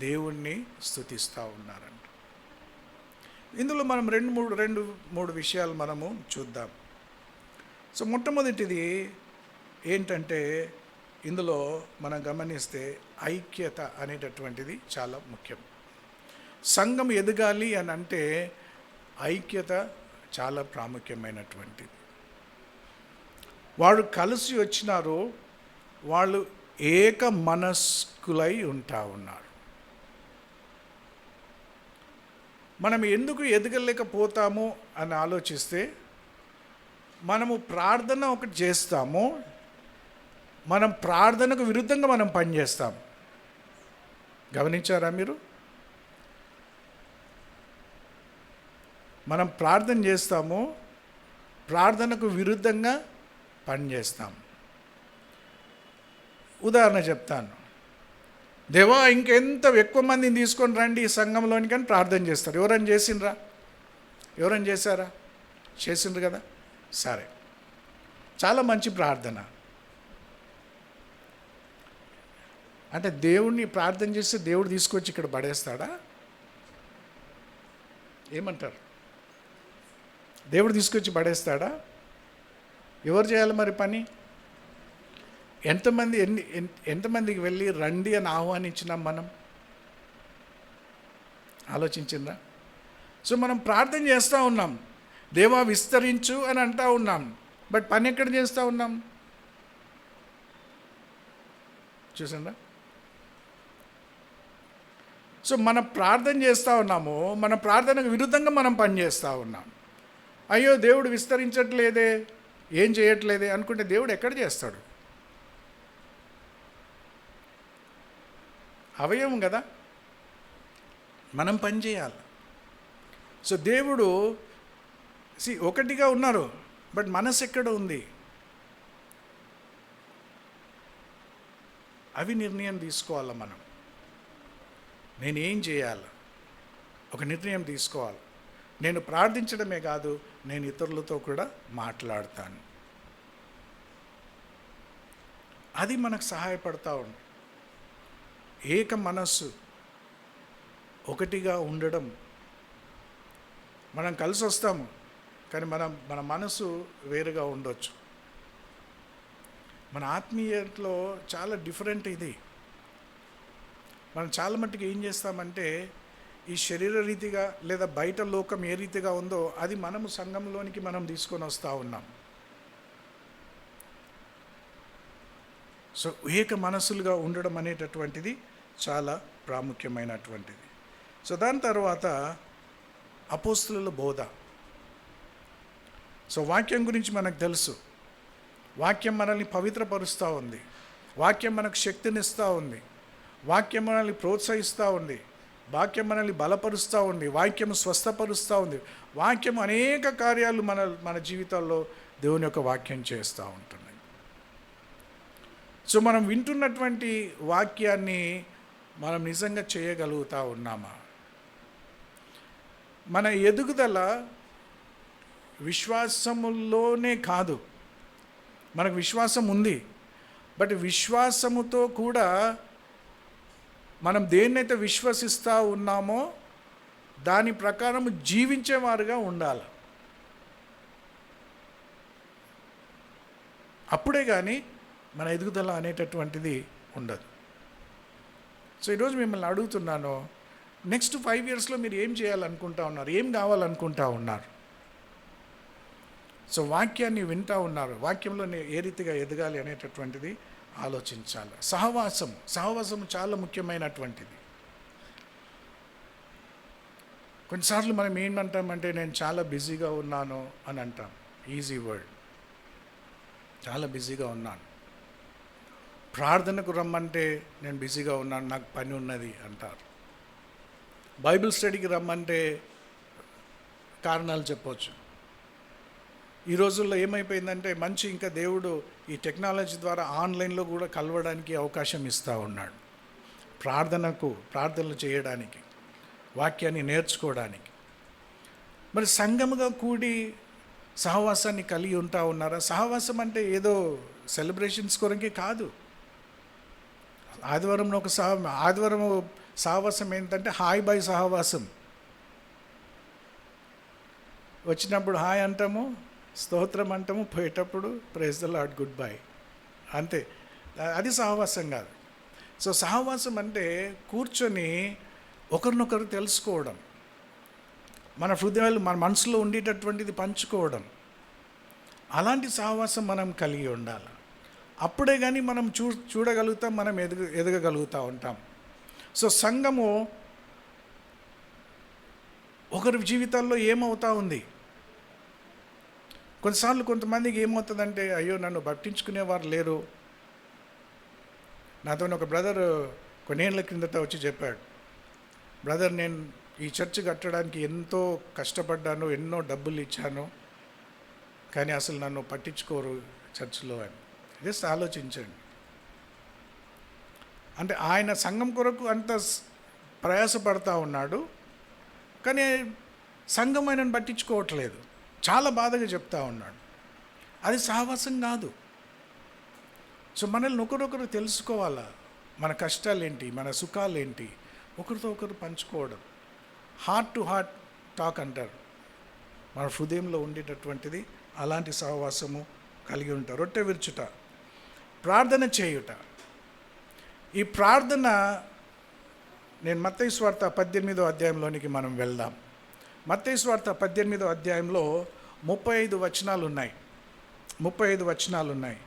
[SPEAKER 1] దేవుణ్ణి స్తుతిస్తూ ఉన్నారంట. ఇందులో మనం రెండు మూడు విషయాలు మనము చూద్దాం. సో మొట్టమొదటిది ఏంటంటే, ఇందులో మనం గమనిస్తే ఐక్యత అనేటటువంటిది చాలా ముఖ్యం. సంఘం ఎదగాలి అని అంటే ఐక్యత చాలా ప్రాముఖ్యమైనటువంటిది. వాళ్ళు కలిసి వచ్చినారు, వాళ్ళు ఏక మనస్కులై ఉన్నారు. మనం ఎందుకు ఎదగలేకపోతాము అని ఆలోచిస్తే, మనము ప్రార్థన ఒకటి చేస్తాము, మనం ప్రార్థనకు విరుద్ధంగా మనం పనిచేస్తాం. గమనించారా మీరు? మనం ప్రార్థన చేస్తాము, ప్రార్థనకు విరుద్ధంగా పనిచేస్తాం. ఉదాహరణ చెప్తాను. దేవా ఇంకెంత ఎక్కువ మందిని తీసుకొని రండి ఈ సంఘంలోని, కానీ ప్రార్థన చేస్తారు. ఎవరైనా చేసిండ్రా? ఎవరైనా చేశారా? చేసిండ్రు కదా. సరే, చాలా మంచి ప్రార్థన. అంటే దేవుణ్ణి ప్రార్థన చేస్తే దేవుడు తీసుకొచ్చి ఇక్కడ పడేస్తాడా? ఏమంటారు? దేవుడు తీసుకొచ్చి పడేస్తాడా? ఎవరు చేయాలి మరి పని? ఎంతమందికి వెళ్ళి రండి అని ఆహ్వానించినాం మనం? ఆలోచించిందా? సో మనం ప్రార్థన చేస్తూ ఉన్నాం, దేవా విస్తరించు అని అంటూ ఉన్నాం, బట్ పని ఎక్కడ చేస్తూ ఉన్నాం? చూసిందా? సో మనం ప్రార్థన చేస్తూ ఉన్నాము, మన ప్రార్థనకు విరుద్ధంగా మనం పని చేస్తూ ఉన్నాం. అయ్యో దేవుడు విస్తరించట్లేదే, ఏం చేయట్లేదే అనుకుంటే దేవుడు ఎక్కడ చేస్తాడు? అవయవం కదా, మనం పని చేయాలి. సో దేవుడు ఒకటిగా ఉన్నారు, బట్ మనసు ఎక్కడ ఉంది? అవి నిర్ణయం తీసుకోవాలి మనం. నేనేం చేయాలి? ఒక నిర్ణయం తీసుకోవాలి. నేను ప్రార్థించడమే కాదు, నేను ఇతరులతో కూడా మాట్లాడతాను. అది మనకు సహాయపడతా ఉంది. ఏక మనస్సు, ఒకటిగా ఉండడం. మనం కలిసి వస్తాము, కానీ మన మనసు వేరుగా ఉండొచ్చు. మన ఆత్మీయతలో చాలా డిఫరెంట్ ఇది. మనం చాలా మట్టుకు ఏం చేస్తామంటే, ఈ శరీర రీతిగా లేదా బయట లోకం ఏ రీతిగా ఉందో అది మనము సంఘంలోనికి మనం తీసుకొని వస్తూ ఉన్నాం. సో ఏక మనసులుగా ఉండడం అనేటటువంటిది చాలా ప్రాముఖ్యమైనటువంటిది. సో దాని తర్వాత అపోస్తలుల బోధ. సో వాక్యం గురించి మనకు తెలుసు. వాక్యం మనల్ని పవిత్రపరుస్తూ ఉంది, వాక్యం మనకు శక్తినిస్తూ ఉంది, వాక్యం మనల్ని ప్రోత్సహిస్తూ ఉంది, వాక్యం మనల్ని బలపరుస్తూ ఉంది, వాక్యం స్వస్థపరుస్తూ ఉంది. వాక్యం అనేక కార్యాలు మన జీవితాల్లో దేవుని యొక్క వాక్యం చేస్తూ ఉంటుంది. సో మనం వింటున్నటువంటి వాక్యాన్ని మనం నిజంగా చేయగలుగుతూ ఉన్నామా? మన ఎదుగుదల విశ్వాసములోనే కాదు, మనకు విశ్వాసం ఉంది, బట్ విశ్వాసముతో కూడా మనం దేన్నైతే విశ్వసిస్తూ ఉన్నామో దాని ప్రకారం జీవించేవారుగా ఉండాలి. అప్పుడే కానీ మన ఎదుగుదల అనేటటువంటిది ఉండదు. సో ఈరోజు మిమ్మల్ని అడుగుతున్నాను, నెక్స్ట్ 5 yearsలో మీరు ఏం చేయాలనుకుంటా ఉన్నారు? ఏం కావాలనుకుంటా ఉన్నారు? సో వాక్యాన్ని వింటూ ఉన్నారు, వాక్యంలో ఏ రీతిగా ఎదగాలి అనేటటువంటిది ఆలోచించాలి. సహవాసం చాలా ముఖ్యమైనటువంటిది. కొన్నిసార్లు మనం ఏంటంటామంటే, నేను చాలా బిజీగా ఉన్నాను అని అంటాం. ఈజీ వర్డ్, చాలా బిజీగా ఉన్నాను. ప్రార్థనకు రమ్మంటే నేను బిజీగా ఉన్నాను, నాకు పని ఉన్నది అంటారు. బైబిల్ స్టడీకి రమ్మంటే కారణాలు చెప్పవచ్చు. ఈ రోజుల్లో ఏమైపోయిందంటే ఇంకా దేవుడు ఈ టెక్నాలజీ ద్వారా ఆన్లైన్లో కూడా కలవడానికి అవకాశం ఇస్తూ ఉన్నాడు. ప్రార్థనలు చేయడానికి, వాక్యాన్ని నేర్చుకోవడానికి. మరి సంఘముగా కూడి సహవాసాన్ని కలిగి ఉంటా ఉన్నారా? సహవాసం అంటే ఏదో సెలబ్రేషన్స్ కొరకే కాదు. ఆదివారం సహవాసం ఏంటంటే హాయ్ బాయ్ సహవాసం. వచ్చినప్పుడు హాయ్ అంటాము, స్తోత్రం అంటాము, పోయేటప్పుడు praise the lord, good bye, అంతే. అది సహవాసం కాదు. సో సహవాసం అంటే కూర్చొని ఒకరినొకరు తెలుసుకోవడం, మన హృదయాలు మన మనసులో ఉండేటటువంటిది పంచుకోవడం. అలాంటి సహవాసం మనం కలిగి ఉండాలి. అప్పుడే కానీ మనం చూడగలుగుతాం, మనం ఎదగగలుగుతూ ఉంటాం. సో సంఘము ఒకరి జీవితాల్లో ఏమవుతా ఉంది. కొన్నిసార్లు కొంతమందికి ఏమవుతుందంటే, అయ్యో నన్ను పట్టించుకునేవారు లేరు. నాతో ఒక బ్రదర్ కొన్నేళ్ల క్రిందట వచ్చి చెప్పాడు, బ్రదర్ నేను ఈ చర్చ్ కట్టడానికి ఎంతో కష్టపడ్డాను, ఎన్నో డబ్బులు ఇచ్చాను, కానీ అసలు నన్ను పట్టించుకోరు చర్చ్లో అని. జస్ట్ ఆలోచించండి. అంటే ఆయన సంఘం కొరకు అంత ప్రయాసపడతా ఉన్నాడు, కానీ సంఘం ఆయనను పట్టించుకోవట్లేదు. చాలా బాధగా చెప్తా ఉన్నాడు. అది సహవాసం కాదు. సో మనల్ని ఒకరొకరు తెలుసుకోవాలా, మన కష్టాలేంటి, మన సుఖాలేంటి, ఒకరితో ఒకరు పంచుకోవడం. హార్ట్ టు హార్ట్ టాక్ అంటారు, మన హృదయంలో ఉండేటటువంటిది. అలాంటి సహవాసము కలిగి ఉంటారు. రొట్టె విరుచుట, ప్రార్థన చేయుట. ఈ ప్రార్థన, నేను మత్తయి సువార్త 18వ అధ్యాయంలోనికి మనం వెళ్దాం. మత్తయి సువార్త 18వ అధ్యాయంలో 35 వచనాలు ఉన్నాయి.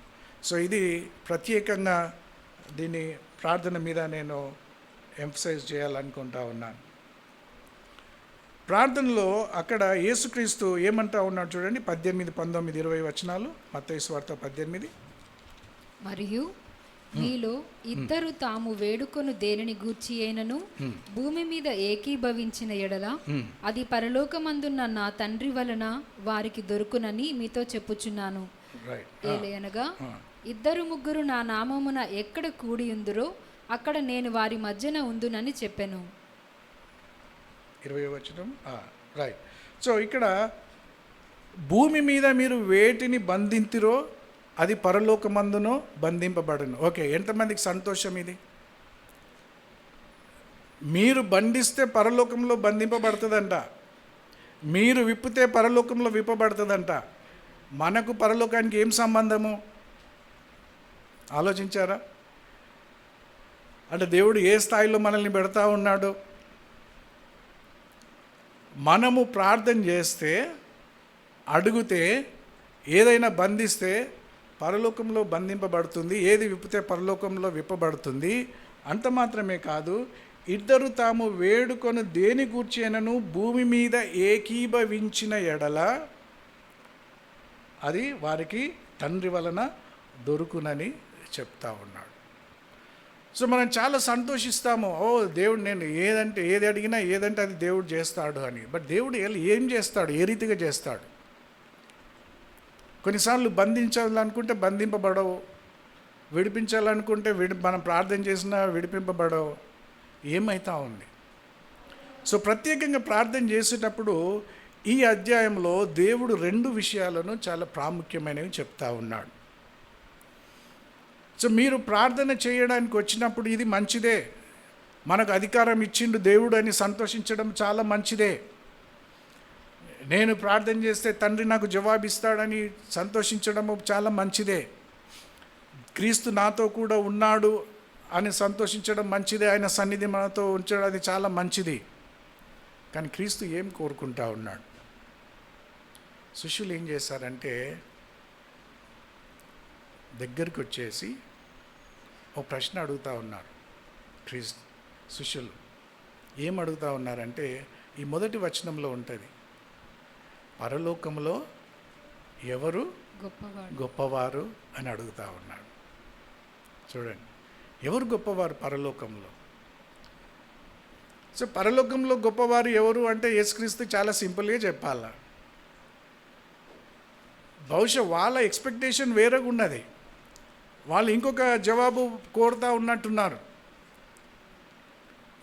[SPEAKER 1] సో ఇది ప్రత్యేకంగా దీని ప్రార్థన మీద నేను ఎంఫసైజ్ చేయాలనుకుంటా ఉన్నాను. ప్రార్థనలో అక్కడ యేసుక్రీస్తు ఏమంటా ఉన్నాడు చూడండి, 18, 19, 20 వచనాలు. మత్తయి సువార్త 18.
[SPEAKER 3] మరియు మీలో ఇద్దరు తాము వేడుకొను దేనిని గూర్చి అయినను భూమి మీద ఏకీభవించిన ఎడల అది పరలోకమందున్న నా తండ్రి వలన వారికి దొరుకునని మీతో చెప్పుచున్నాను. ఏలయనగా ఇద్దరు ముగ్గురు నా నామమున ఎక్కడ కూడి ఉందురో అక్కడ నేను వారి మధ్యన ఉందునని చెప్పెను.
[SPEAKER 1] 20వ వచనం. రైట్. సో ఇక్కడ భూమి మీద మీరు వేటిని బంధింతిరో అది పరలోకమందును బంధింపబడును. ఓకే, ఎంతమందికి సంతోషం ఇది? మీరు బంధిస్తే పరలోకంలో బంధింపబడుతుందంట, మీరు విప్పితే పరలోకంలో విప్పబడుతుందంట. మనకు పరలోకానికి ఏం సంబంధము ఆలోచించారా? అంటే దేవుడు ఏ స్థాయిలో మనల్ని పెడతా ఉన్నాడు? మనము ప్రార్థన చేస్తే, అడిగితే, ఏదైనా బంధిస్తే పరలోకంలో బంధింపబడుతుంది, ఏది విప్పితే పరలోకంలో విప్పబడుతుంది. అంత మాత్రమే కాదు, ఇద్దరు తాము వేడుకొని దేని గూర్చినను భూమి మీద ఏకీభవించిన ఎడల అది వారికి తండ్రి వలన దొరుకునని చెప్తా ఉన్నాడు. సో మనం చాలా సంతోషిస్తాము, ఓ దేవుడు నేను ఏది అడిగినా ఏదంటే అది దేవుడు చేస్తాడు అని. బట్ దేవుడు ఏం చేస్తాడు, ఏ రీతిగా చేస్తాడు? కొన్నిసార్లు బంధించాలనుకుంటే బంధింపబడవు, విడిపించాలనుకుంటే మనం ప్రార్థన చేసినా విడిపింపబడవు. ఏమైతా ఉంది? సో ప్రత్యేకంగా ప్రార్థన చేసేటప్పుడు ఈ అధ్యాయంలో దేవుడు 2 విషయాలను చాలా ప్రాముఖ్యమైనవి చెప్తా ఉన్నాడు. సో మీరు ప్రార్థన చేయడానికి వచ్చినప్పుడు ఇది మంచిదే, మనకు అధికారం ఇచ్చిండు దేవుడు అని సంతోషించడం చాలా మంచిదే. నేను ప్రార్థన చేస్తే తండ్రి నాకు జవాబిస్తాడని సంతోషించడము చాలా మంచిదే. క్రీస్తు నాతో కూడా ఉన్నాడు అని సంతోషించడం మంచిదే, ఆయన సన్నిధి మనతో ఉంచడం అది చాలా మంచిది. కానీ క్రీస్తు ఏం కోరుకుంటా ఉన్నాడు? శిష్యులు ఏం చేశారంటే దగ్గరికి వచ్చేసి ఒక ప్రశ్న అడుగుతూ ఉన్నారు. శిష్యులు ఏం అడుగుతూ ఉన్నారంటే ఈ మొదటి వచనంలో ఉంటుంది, పరలోకంలో ఎవరు గొప్పవారు అని అడుగుతూ ఉన్నాడు. చూడండి, ఎవరు గొప్పవారు పరలోకంలో? సో పరలోకంలో గొప్పవారు ఎవరు అంటే యేసుక్రీస్తు చాలా సింపుల్గా చెప్పాలా. బహుశా వాళ్ళ ఎక్స్పెక్టేషన్ వేరేగా ఉన్నది, వాళ్ళు ఇంకొక జవాబు కోరుతా ఉన్నట్టున్నారు.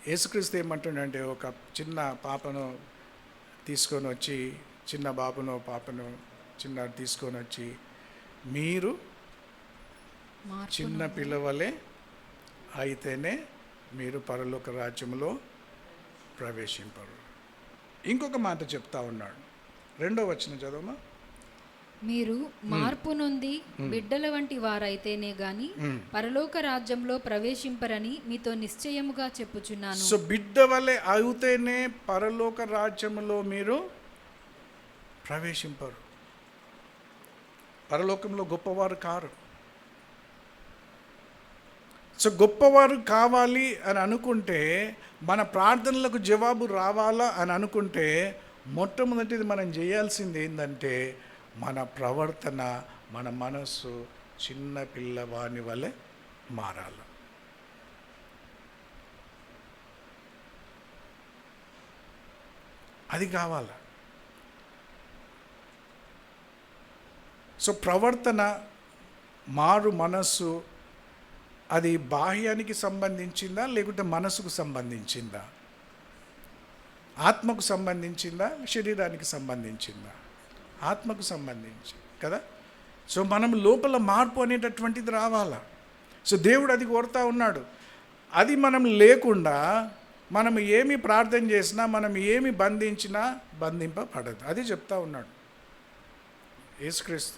[SPEAKER 1] యేసుక్రీస్తు ఏమంటుండంటే, ఒక చిన్న పాపను తీసుకొని వచ్చి, చిన్న బాబును పాపను చిన్న తీసుకొని వచ్చి, మీరు చిన్న పిల్లవలే అయితేనే మీరు పరలోక రాజ్యంలో ప్రవేశింపరు. ఇంకొక మాట చెప్తా ఉన్నాడు, 2వ వచనం చదవమా.
[SPEAKER 3] మీరు మార్పు నొంది బిడ్డల వంటి వారైతేనే గాని పరలోక రాజ్యంలో ప్రవేశింపరని మీతో నిశ్చయముగా చెప్పుచున్నాను.
[SPEAKER 1] సో బిడ్డ వలె అయితేనే పరలోక రాజ్యంలో మీరు ప్రవేశింపరు. పరలోకంలో గొప్పవారు కారు. సో గొప్పవారు కావాలి అని అనుకుంటే, మన ప్రార్థనలకు జవాబు రావాలా అని అనుకుంటే, మొట్టమొదటిది మనం చేయాల్సింది ఏంటంటే, మన ప్రవర్తన, మన మనస్సు చిన్న పిల్లవాని వలె మారాలి. అది కావాలి. సో ప్రవర్తన, మారు మనస్సు, అది బాహ్యానికి సంబంధించిందా లేకుంటే మనసుకు సంబంధించిందా? ఆత్మకు సంబంధించిందా శరీరానికి సంబంధించిందా? ఆత్మకు సంబంధించి కదా. సో మనం లోపల మార్పు అనేటటువంటిది రావాలా. సో దేవుడు అది కోరుతా ఉన్నాడు. అది మనం లేకుండా మనం ఏమి ప్రార్థన చేసినా, మనం ఏమి బంధించినా బంధింపబడదు. అది చెప్తా ఉన్నాడు యేసుక్రీస్తు.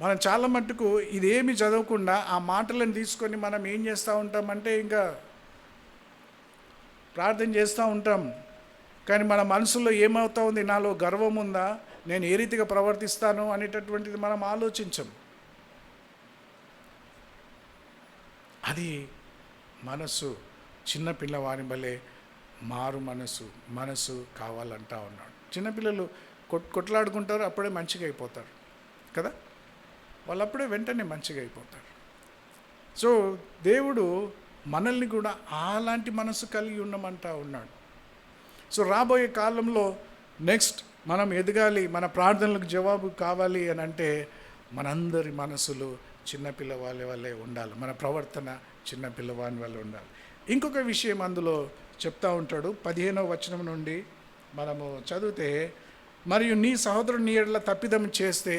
[SPEAKER 1] మనం చాలా మట్టుకు ఇదేమి చదవకుండా ఆ మాటలను తీసుకొని మనం ఏం చేస్తూ ఉంటామంటే, ఇంకా ప్రార్థన చేస్తూ ఉంటాం, కానీ మన మనసులో ఏమవుతా ఉంది, నాలో గర్వం ఉందా, నేను ఏ రీతిగా ప్రవర్తిస్తాను అనేటటువంటిది మనం ఆలోచించం. అది మనసు చిన్నపిల్లవాని వలె మారు మనసు కావాలంటా ఉన్నాడు. చిన్నపిల్లలు కొట్లాడుకుంటారు, అప్పుడే మంచిగా అయిపోతారు కదా, వాళ్ళు అప్పుడే వెంటనే మంచిగా అయిపోతారు. సో దేవుడు మనల్ని కూడా అలాంటి మనసు కలిగి ఉండమంటా ఉన్నాడు. సో రాబోయే కాలంలో నెక్స్ట్ మనం ఎదగాలి, మన ప్రార్థనలకు జవాబు కావాలి అని అంటే, మనందరి మనసులు చిన్నపిల్లవాళ్ళ వల్లే ఉండాలి, మన ప్రవర్తన చిన్నపిల్లవాని వల్ల ఉండాలి. ఇంకొక విషయం అందులో చెప్తా ఉంటాడు, 15వ వచనం నుండి మనము చదివితే, మరియు నీ సహోదరుడు నీ ఎడల తప్పిదం చేస్తే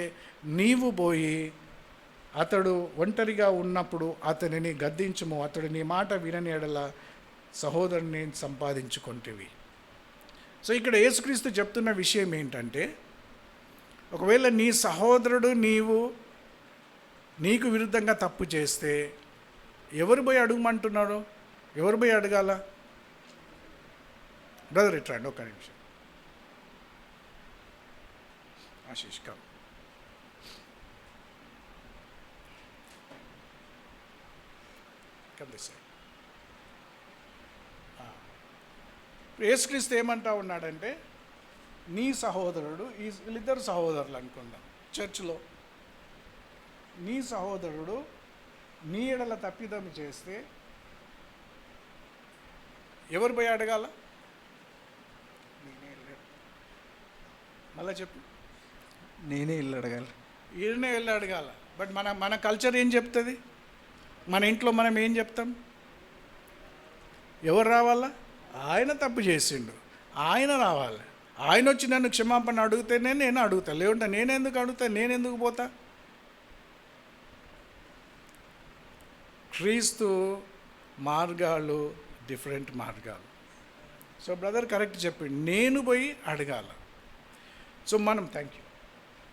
[SPEAKER 1] నీవు పోయి అతడు ఒంటరిగా ఉన్నప్పుడు అతనిని గద్దించుము, అతడు నీ మాట వినని ఎడల సహోదరుని సంపాదించుకుంటేవి. సో ఇక్కడ యేసుక్రీస్తు చెప్తున్న విషయం ఏంటంటే, ఒకవేళ నీ సహోదరుడు నీకు విరుద్ధంగా తప్పు చేస్తే ఎవరు పోయి అడగమంటున్నాడు? ఎవరు పోయి అడగాల? బ్రదర్ ఇట్రండి ఒక్క నిమిషం. ఆశీష్ కమ్. యేసుక్రీస్తు ఏమంటా ఉన్నాడంటే, నీ సహోదరుడు, వీళ్ళిద్దరు సహోదరులు అనుకుందాం చర్చిలో, నీ సహోదరుడు నీ ఎడల తప్పిదం చేస్తే ఎవరు పోయి అడగాల? మళ్ళా చెప్పు.
[SPEAKER 4] నేనే ఇల్లు అడగాలి.
[SPEAKER 1] ఈయనే వెళ్ళి అడగాల. బట్ మన కల్చర్ ఏం చెప్తుంది? మన ఇంట్లో మనం ఏం చెప్తాం? ఎవరు రావాలా? ఆయన తప్పు చేసిండు, ఆయన రావాలి, ఆయన వచ్చి నన్ను క్షమాపణ అడిగితేనే నేను అడుగుతా, లేకుంటే నేనెందుకు అడుగుతా, నేనెందుకు పోతా? క్రీస్తు మార్గాలు డిఫరెంట్ మార్గాలు. సో బ్రదర్ కరెక్ట్ చెప్పిండు, నేను పోయి అడగాల. సో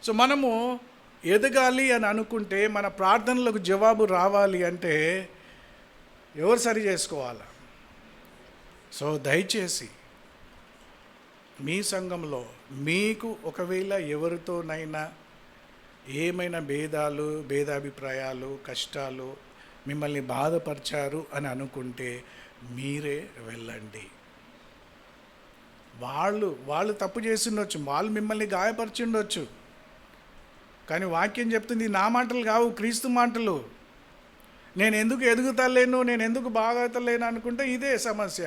[SPEAKER 1] సో మనము ఎదగాలి అని అనుకుంటే, మన ప్రార్థనలకు జవాబు రావాలి అంటే ఎవరు సరి చేసుకోవాలా? సో దయచేసి మీ సంఘంలో మీకు ఒకవేళ ఎవరితోనైనా ఏమైనా భేదాభిప్రాయాలు, కష్టాలు మిమ్మల్ని బాధపరిచారు అని అనుకుంటే మీరే వెళ్ళండి. వాళ్ళు తప్పు చేసి ఉండొచ్చు, వాళ్ళు మిమ్మల్ని గాయపరిచి ఉండొచ్చు, కానీ వాక్యం చెప్తుంది నా మాటలు కావు, క్రీస్తు మాటలు. నేను ఎందుకు ఎదుగుతలేను, నేను ఎందుకు బాగవుతలేను అనుకుంటే ఇదే సమస్య.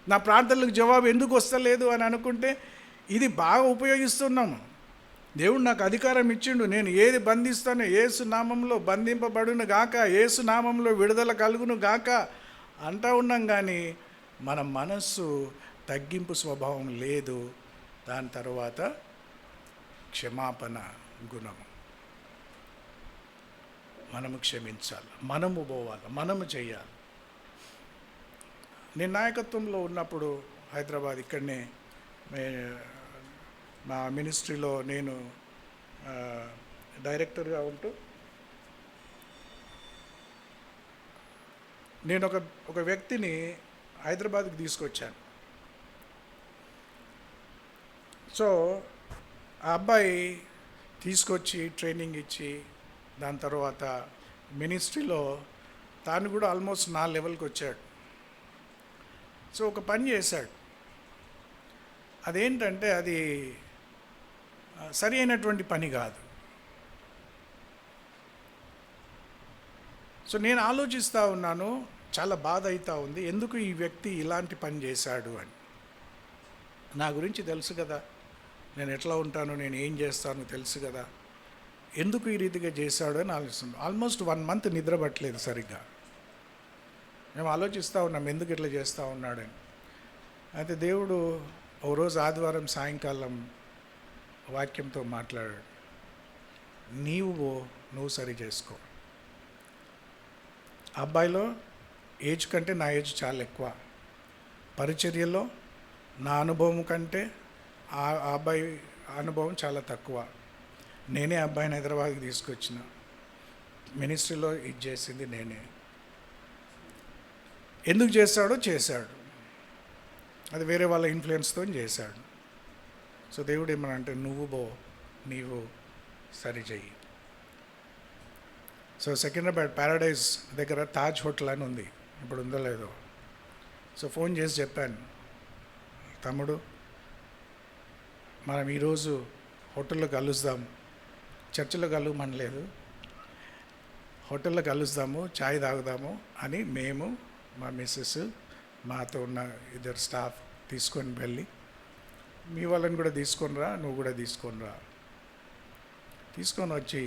[SPEAKER 1] నా ప్రార్థనలకు జవాబు ఎందుకు వస్తలేదు అని అనుకుంటే ఇది బాగా ఉపయోగిస్తున్నాము. దేవుడు నాకు అధికారం ఇచ్చిండు, నేను ఏది బంధిస్తానో యేసు నామంలో బంధింపబడును గాక, యేసు నామంలో విడుదల కలుగును గాక అంటూ ఉన్నాం. కానీ మన మనస్సు తగ్గింపు స్వభావం లేదు. దాని తర్వాత క్షమాపణ గుణము. మనము క్షమించాలి, మనము పోవాలి, మనము చేయాలి. నేను నాయకత్వంలో ఉన్నప్పుడు హైదరాబాద్ ఇక్కడనే మా మినిస్ట్రీలో నేను డైరెక్టర్గా ఉంటూ నేను ఒక వ్యక్తిని హైదరాబాద్కి తీసుకొచ్చాను. సో ఆ అబ్బాయి తీసుకొచ్చి ట్రైనింగ్ ఇచ్చి దాని తర్వాత మినిస్ట్రీలో తాను కూడా ఆల్మోస్ట్ నా లెవెల్కి వచ్చాడు. సో ఒక పని చేశాడు. అదేంటంటే అది సరి అయినటువంటి పని కాదు. సో నేను ఆలోచిస్తూ ఉన్నాను, చాలా బాధ అవుతూ ఉంది, ఎందుకు ఈ వ్యక్తి ఇలాంటి పని చేశాడు అని. నా గురించి తెలుసు కదా, నేను ఎట్లా ఉంటాను, నేను ఏం చేస్తాను తెలుసు కదా, ఎందుకు ఈ రీతిగా చేశాడు అని ఆలోచిస్తున్నాను. ఆల్మోస్ట్ 1 month నిద్ర పట్టలేదు సరిగ్గా. మేము ఆలోచిస్తూ ఉన్నాం ఎందుకు ఇట్లా చేస్తూ ఉన్నాడని. అయితే దేవుడు ఓ రోజు ఆదివారం సాయంకాలం వాక్యంతో మాట్లాడాడు. నువ్వు సరి చేసుకో. అబ్బాయిలో ఏజ్ కంటే నా ఏజ్ చాలా ఎక్కువ. పరిచర్యలో నా అనుభవం కంటే ఆ అబ్బాయి అనుభవం చాలా తక్కువ. నేనే అబ్బాయిని హైదరాబాద్కి తీసుకొచ్చిన, మినిస్ట్రీలో ఇది చేసింది నేనే. ఎందుకు చేశాడో చేశాడు, అది వేరే వాళ్ళ ఇన్ఫ్లుయెన్స్తో చేశాడు. సో దేవుడు ఏమనంటే నీవు సరి చెయ్యి. సో సికింద్రాబాద్ ప్యారడైజ్ దగ్గర తాజ్ హోటల్ అని ఉంది, ఇప్పుడు ఉందో లేదో. సో ఫోన్ చేసి చెప్పాను, తమ్ముడు మనం ఈరోజు హోటల్లో కలుద్దాం, చర్చిలో కలవమనలేదు, హోటల్లో కలుద్దాము, ఛాయ్ తాగుదాము అని మేము, మా మిస్సెస్, మాతో ఉన్న 2 స్టాఫ్ తీసుకొని వెళ్ళి, మీ వాళ్ళని కూడా తీసుకొని రా, నువ్వు కూడా తీసుకొని రా. తీసుకొని వచ్చి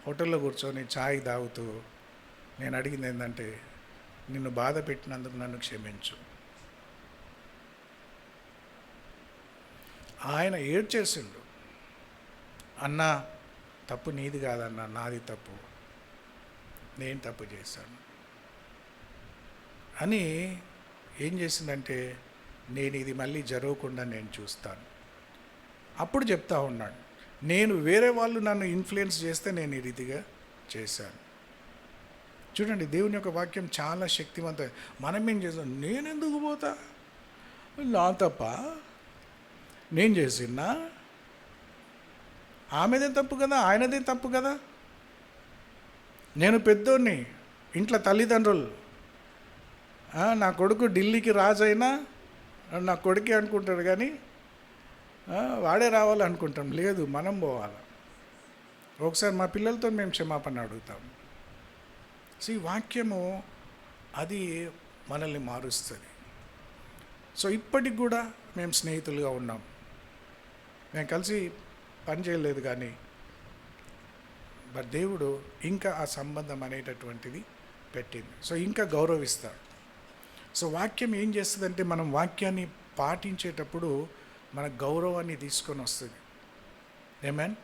[SPEAKER 1] హోటల్లో కూర్చొని ఛాయ్ తాగుతూ నేను అడిగింది ఏంటంటే, నిన్ను బాధ పెట్టినందుకు నన్ను క్షమించు. ఆయన ఏడ్చేసిండు, అన్నా తప్పు నీది కాదన్నా, నాది తప్పు, నేను తప్పు చేశాను అని. ఏం చేసిందంటే, నేను ఇది మళ్ళీ జరగకుండా నేను చూస్తాను. అప్పుడు చెప్తా ఉన్నాడు, నేను వేరే వాళ్ళు నన్ను ఇన్ఫ్లుయెన్స్ చేస్తే నేను ఈ రీతిగా చేశాను. చూడండి, దేవుని యొక్క వాక్యం చాలా శక్తివంతం. మనం ఏం చేస్తాం, నేను ఎందుకు పోతా, నా తప్ప, నేను చేసినా, ఆమెదే తప్పు కదా, ఆయనదే తప్పు కదా. నేను పెద్దోడిని, ఇంట్లో తల్లిదండ్రులు, నా కొడుకు ఢిల్లీకి రాజైనా నా కొడుకే అనుకుంటాడు, కానీ వాడే రావాలనుకుంటాం. లేదు, మనం పోవాలి. ఒకసారి మా పిల్లలతో మేము క్షమాపణ అడుగుతాం. సో ఈ వాక్యము అది మనల్ని మారుస్తుంది. సో ఇప్పటికి కూడా మేము స్నేహితులుగా ఉన్నాం, మేము కలిసి పని చేయలేదు, కానీ బట్ దేవుడు ఇంకా ఆ సంబంధం అనేటటువంటిది పెట్టింది. సో ఇంకా గౌరవిస్తాడు. సో వాక్యం ఏం చేస్తుందంటే, మనం వాక్యాన్ని పాటించేటప్పుడు మన గౌరవాన్ని తీసుకొని వస్తుంది. ఏమేన్.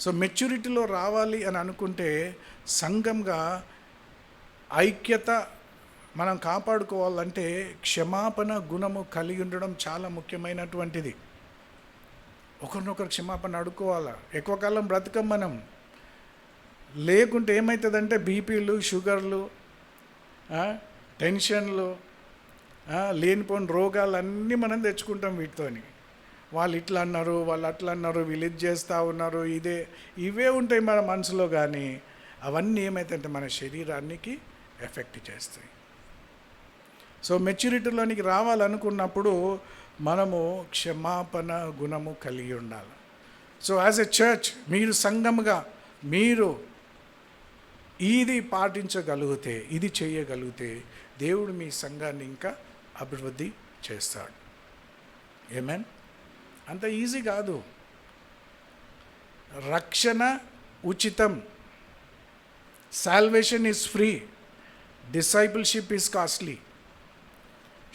[SPEAKER 1] సో మెచ్యూరిటీలో రావాలి అని అనుకుంటే, సంఘంగా ఐక్యత మనం కాపాడుకోవాలంటే క్షమాపణ గుణము కలిగి ఉండడం చాలా ముఖ్యమైనటువంటిది. ఒకరినొకరు క్షమాపణ అడుక్కోవాలా. ఎక్కువ కాలం బ్రతకం మనం. లేకుంటే ఏమవుతుందంటే బీపీలు, షుగర్లు, టెన్షన్లు, లేనిపోని రోగాలు అన్నీ మనం తెచ్చుకుంటాం వీటితోని. వాళ్ళు ఇట్లా అన్నారు, వాళ్ళు అట్లా అన్నారు, వీళ్ళు ఇది చేస్తూ ఉన్నారు, ఇవే ఉంటాయి మన మనసులో. కానీ అవన్నీ ఏమవుతాయంటే మన శరీరానికి ఎఫెక్ట్ చేస్తాయి. సో మెచ్యూరిటీలోనికి రావాలనుకున్నప్పుడు మనము క్షమాపణ గుణము కలిగి ఉండాలి. సో యాజ్ ఎ చర్చ్, మీరు సంఘముగా మీరు ఇది పాటించగలిగితే, ఇది చేయగలిగితే దేవుడు మీ సంఘాన్ని ఇంకా అభివృద్ధి చేస్తాడు. ఏమేన్? అంత ఈజీ కాదు. రక్షణ ఉచితం, salvation is free, discipleship is costly.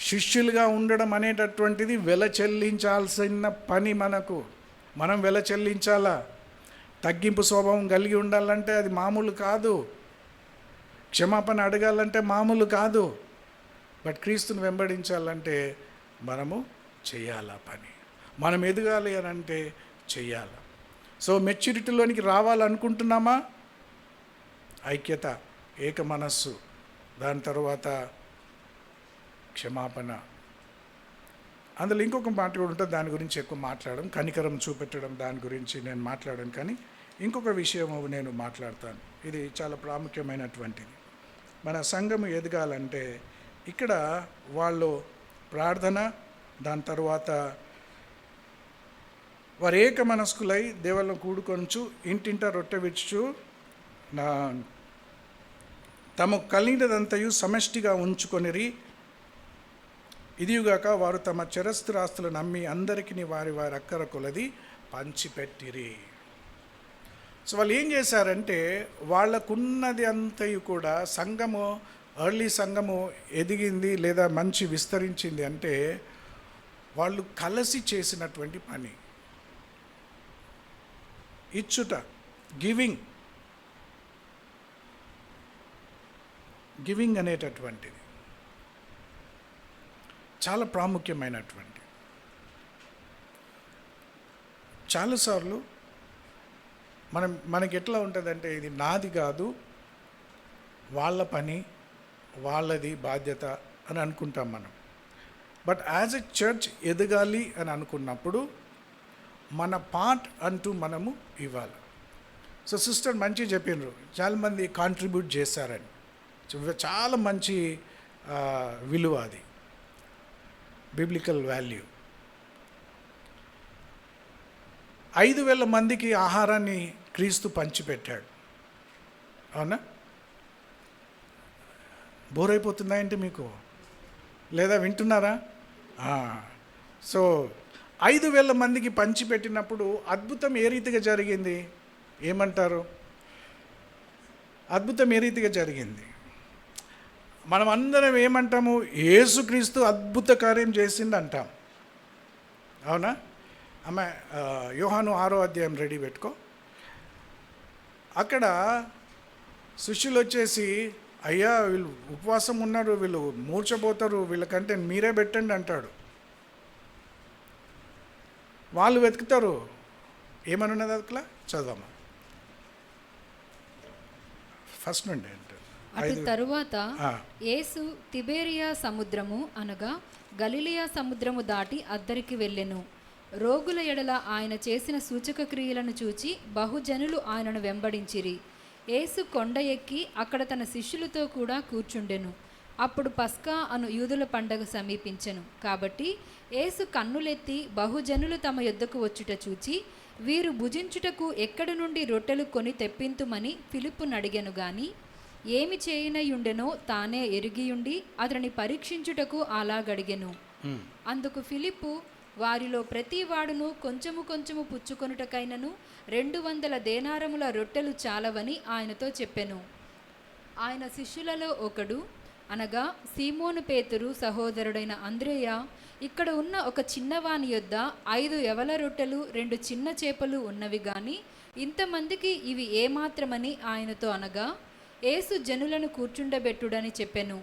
[SPEAKER 1] శిష్యులుగా ఉండడం అనేటటువంటిది వెల చెల్లించాల్సిన పని. మనం వెల చెల్లించాలా? తగ్గింపు స్వభావం కలిగి ఉండాలంటే అది మామూలు కాదు. క్షమాపణ అడగాలంటే మామూలు కాదు. బట్ క్రీస్తుని వెంబడించాలంటే మనము చెయ్యాలా పని. మనం ఎదగాలి అని అంటే చెయ్యాలి. సో మెచ్యూరిటీలోనికి రావాలనుకుంటున్నామా? ఐక్యత, ఏక మనస్సు, దాని తర్వాత క్షమాపణ. అందులో ఇంకొక మాట కూడా ఉంటుంది, దాని గురించి ఎక్కువ మాట్లాడడం, కనికరం చూపెట్టడం, దాని గురించి నేను మాట్లాడాను. కానీ ఇంకొక విషయం నేను మాట్లాడతాను, ఇది చాలా ప్రాముఖ్యమైనటువంటిది. మన సంఘము ఎదగాలంటే ఇక్కడ వాళ్ళు ప్రార్థన, దాని తర్వాత వారు ఏక మనస్కులై దేవుళ్ళను కూడుకొనుచు ఇంటింట రొట్టె విచ్చుచు తమకు కలిగినదంతయు సమష్టిగా ఉంచుకొనిరి. ఇదిగాక వారు తమ చరస్థిరాస్తులను అమ్మి అందరికీ వారి వారి అక్కర కొలది పంచిపెట్టిరి. సో వాళ్ళు ఏం చేశారంటే వాళ్ళకున్నది అంతయు కూడా, సంఘము ఎర్లీ సంఘము ఎదిగింది లేదా మంచి విస్తరించింది అంటే వాళ్ళు కలిసి చేసినటువంటి పని. ఇచ్చుట, గివింగ్ అనేటటువంటిది చాలా ప్రాముఖ్యమైనటువంటి. చాలాసార్లు మనకి ఎట్లా ఉంటుందంటే ఇది నాది కాదు, వాళ్ళ పని, వాళ్ళది బాధ్యత అని అనుకుంటాం మనం. బట్ యాజ్ ఎ చర్చ్ ఎదగాలి అని అనుకున్నప్పుడు మన పార్ట్ అంటూ మనము ఇవ్వాలి. సో సిస్టర్ మంచిగా చెప్పినారు, చాలామంది కాంట్రిబ్యూట్ చేశారని. చాలా మంచి విలువ, అది బిబ్లికల్ వాల్యూ. 5,000 మందికి ఆహారాన్ని క్రీస్తు పంచిపెట్టాడు. అవునా? బోర్ అయిపోతుందా ఏంటి మీకు? లేదా వింటున్నారా? సో 5,000 మందికి పంచిపెట్టినప్పుడు అద్భుతం ఏ రీతిగా జరిగింది? ఏమంటారు? అద్భుతం ఏ రీతిగా జరిగింది? మనం అందరం ఏమంటాము? యేసుక్రీస్తు అద్భుత కార్యం చేసింది అంటాం. అవునా? ఆమె యోహాను 6వ అధ్యాయం రెడీ పెట్టుకో. అక్కడ శిష్యులు వచ్చేసి, అయ్యా వీళ్ళు ఉపవాసం ఉన్నారు, వీళ్ళు మూర్చపోతారు, వీళ్ళకంటే మీరే పెట్టండి అంటాడు. వాళ్ళు వెతుకుతారు. ఏమని ఉన్నది అట్లా? చదవమ్మా ఫస్ట్ నుండి.
[SPEAKER 3] అటు తరువాత యేసు తిబేరియా సముద్రము అనగా గలిలయ సముద్రము దాటి అద్దరికి వెళ్ళెను. రోగుల ఎడల ఆయన చేసిన సూచక క్రియలను చూచి బహుజనులు ఆయనను వెంబడించిరి. యేసు కొండ ఎక్కి అక్కడ తన శిష్యులతో కూడా కూర్చుండెను. అప్పుడు పస్కా అను యూదుల పండగ సమీపించెను. కాబట్టి యేసు కన్నులెత్తి బహుజనులు తమ యొద్దకు వచ్చుట చూచి, వీరు భుజించుటకు ఎక్కడి నుండి రొట్టెలు కొని తెప్పింతుమని ఫిలిప్పును అడిగెను. గాని ఏమి చేయనయుండెనో తానే ఎరిగియుండి అతని పరీక్షించుటకు అలాగడిగెను. అందుకు ఫిలిప్పు, వారిలో ప్రతి వాడును కొంచెము కొంచెము పుచ్చుకొనుటకైనను 200 దేనారముల రొట్టెలు చాలవని ఆయనతో చెప్పెను. ఆయన శిష్యులలో ఒకడు, అనగా సీమోను పేతురు సహోదరుడైన అంద్రేయ, ఇక్కడ ఉన్న ఒక చిన్నవాని యొద్ద 5 యవల రొట్టెలు 2 చిన్న చేపలు ఉన్నవి గాని ఇంతమందికి ఇవి ఏమాత్రమని ఆయనతో అనగా, యేసు జనులను కూర్చుండబెట్టుడని చెప్పెను.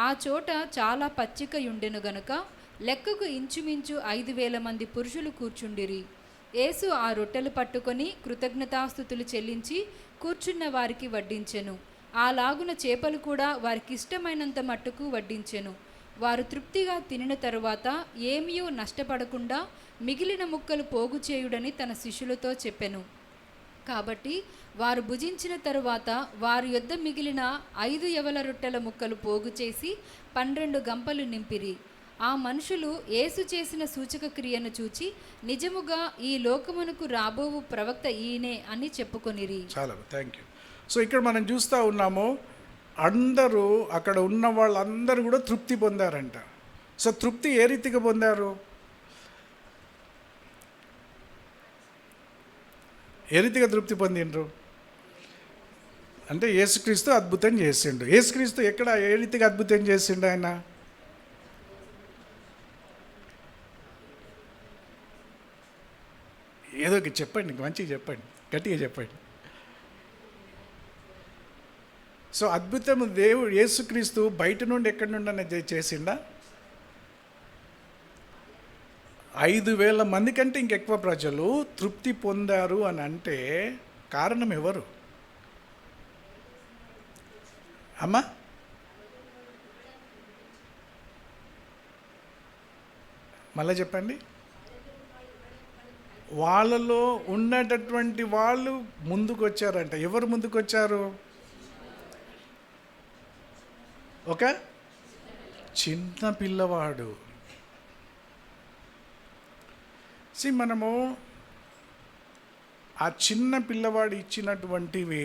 [SPEAKER 3] ఆ చోట చాలా పచ్చికయుండెను గనుక లెక్కకు ఇంచుమించు 5,000 మంది పురుషులు కూర్చుండిరి. యేసు ఆ రొట్టెలు పట్టుకొని కృతజ్ఞతాస్తుతులు చెల్లించి కూర్చున్న వారికి వడ్డించెను. అలాగున చేపలు కూడా వారికిష్టమైనంత మట్టుకు వడ్డించెను. వారు తృప్తిగా తినిన తరువాత ఏమీ నష్టపడకుండా మిగిలిన ముక్కలు పోగు చేయుడని తన శిష్యులతో చెప్పెను. కాబట్టి వారు భుజించిన తరువాత వారి యొద్ద మిగిలిన 5 యవల రొట్టెల ముక్కలు పోగు చేసి 12 గంపలు నింపిరి. ఆ మనుషులు యేసు చేసిన సూచక క్రియను చూచి నిజముగా ఈ లోకమునకు రాబోవు ప్రవక్త ఈయనే అని చెప్పుకొనిరి.
[SPEAKER 1] చాలా థ్యాంక్ యూ. సో ఇక్కడ మనం చూస్తూ ఉన్నాము, అందరూ అక్కడ ఉన్న వాళ్ళందరూ కూడా తృప్తి పొందారంట. సో తృప్తి ఏ రీతిగా పొందారు? ఏ రీతిగా తృప్తి పొందిండ్రు అంటే యేసుక్రీస్తు అద్భుతం చేసిండు. యేసుక్రీస్తు ఎక్కడ ఏ రీతిగా అద్భుతం చేసిండు? ఆయన ఏదో ఒకటి చెప్పండి, మంచిగా చెప్పండి, గట్టిగా చెప్పండి. సో అద్భుతం దేవుడు యేసుక్రీస్తు బయట నుండి ఎక్కడి నుండి అనేది చేసిండా? 5,000 మంది కంటే ఇంకెక్కువ ప్రజలు తృప్తి పొందారు అని అంటే కారణం ఎవరు అమ్మా? మళ్ళీ చెప్పండి. వాళ్ళలో ఉన్నటువంటి వాళ్ళు ముందుకు వచ్చారంట. ఎవరు ముందుకు వచ్చారు? ఒక చిన్న పిల్లవాడు. మనము ఆ చిన్న పిల్లవాడు ఇచ్చినటువంటివి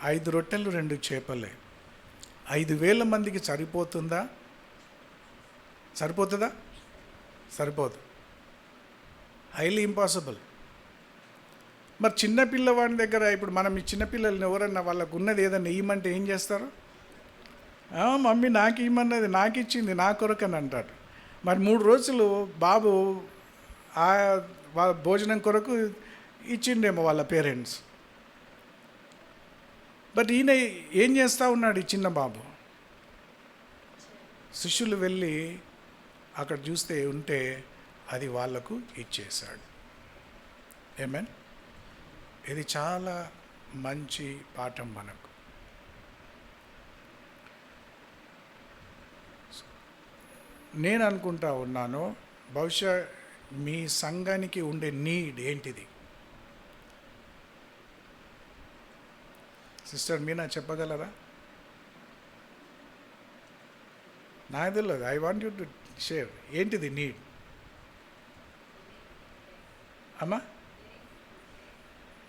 [SPEAKER 1] 5 రొట్టెలు 2 చేపలే. 5,000 మందికి సరిపోతుందా? సరిపోతుందా? సరిపోదు. Highly impossible. మరి చిన్న పిల్లవాడి దగ్గర ఇప్పుడు మనం ఈ చిన్నపిల్లల్ని ఎవరన్నా వాళ్ళకు ఉన్నది ఏదన్నా ఇవ్వమంటే ఏం చేస్తారు? మమ్మీ నాకు ఇవ్వమన్నది, నాకు ఇచ్చింది, నా కొరకని అంటాడు. మరి 3 రోజులు బాబు వాళ్ళ భోజనం కొరకు ఇచ్చిండేమో వాళ్ళ పేరెంట్స్. బట్ ఈయన ఏం చేస్తూ ఉన్నాడు? ఈ చిన్న బాబు శిష్యులు వెళ్ళి అక్కడ చూస్తే ఉంటే అది వాళ్లకు ఇచ్చేశాడు. ఏమేన్? ఇది చాలా మంచి పాఠం మనకు. నేను అనుకుంటా ఉన్నాను, బహుశా మీ సంఘానికి ఉండే నీడ్ ఏంటిది? సిస్టర్ మీనా చెప్పగలరా? నాకు తెలియదు. I want you to share. ఏంటిది నీడ్ అమ్మా?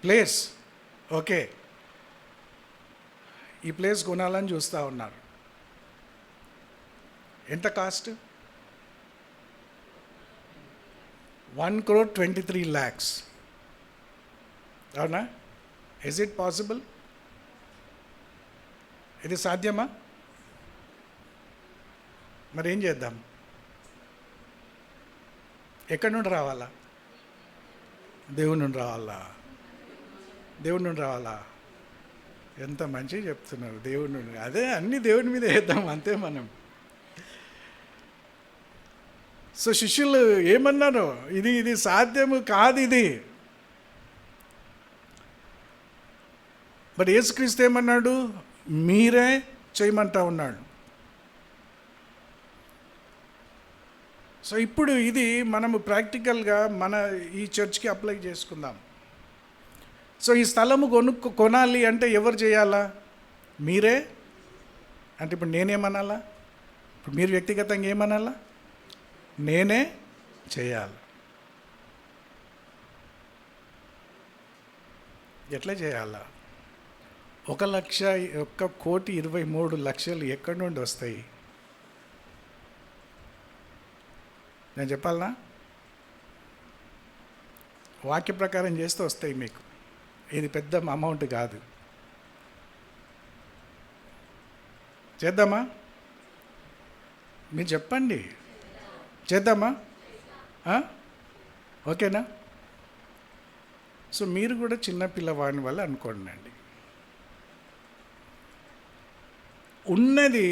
[SPEAKER 1] ప్లేస్. ఓకే, ఈ ప్లేస్ కొనాలని చూస్తూ ఉన్నారు. ఎంత కాస్ట్? 1,23,00,000. అవునా? Is it possible? ఇది సాధ్యమా? మరి ఏం చేద్దాం? ఎక్కడి నుండి రావాలా? దేవుని నుండి రావాలా? దేవుని నుండి రావాలా? ఎంత మంచిగా చెప్తున్నారు. దేవుని నుండి. అదే అన్నీ దేవుని మీద వేద్దాం అంతే మనం. సో శిష్యులు ఏమన్నారు? ఇది సాధ్యము కాదు ఇది. బట్ యేసుక్రీస్తు ఏమన్నాడు? మీరే చేయమంటా ఉన్నాడు. సో ఇప్పుడు ఇది మనము ప్రాక్టికల్గా మన ఈ చర్చ్కి అప్లై చేసుకుందాం. సో ఈ స్థలము కొనాలి అంటే ఎవరు చేయాలా? మీరే. అంటే ఇప్పుడు నేనేమనాలా? ఇప్పుడు మీరు వ్యక్తిగతంగా ఏమనాలా? నేనే చేయాలి. ఎట్లా చేయాలా? 1,23,00,000 ఎక్కడి నుండి వస్తాయి? నేను చెప్పాలనా? వాక్య ప్రకారం చేస్తే వస్తాయి మీకు. ఇది పెద్ద అమౌంట్ కాదు. చేద్దామా? మీరు చెప్పండి. చేద్దామా? ఓకేనా? సో మీరు కూడా చిన్న పిల్లవాడిని వల్ల అనుకోండి. ఉన్నది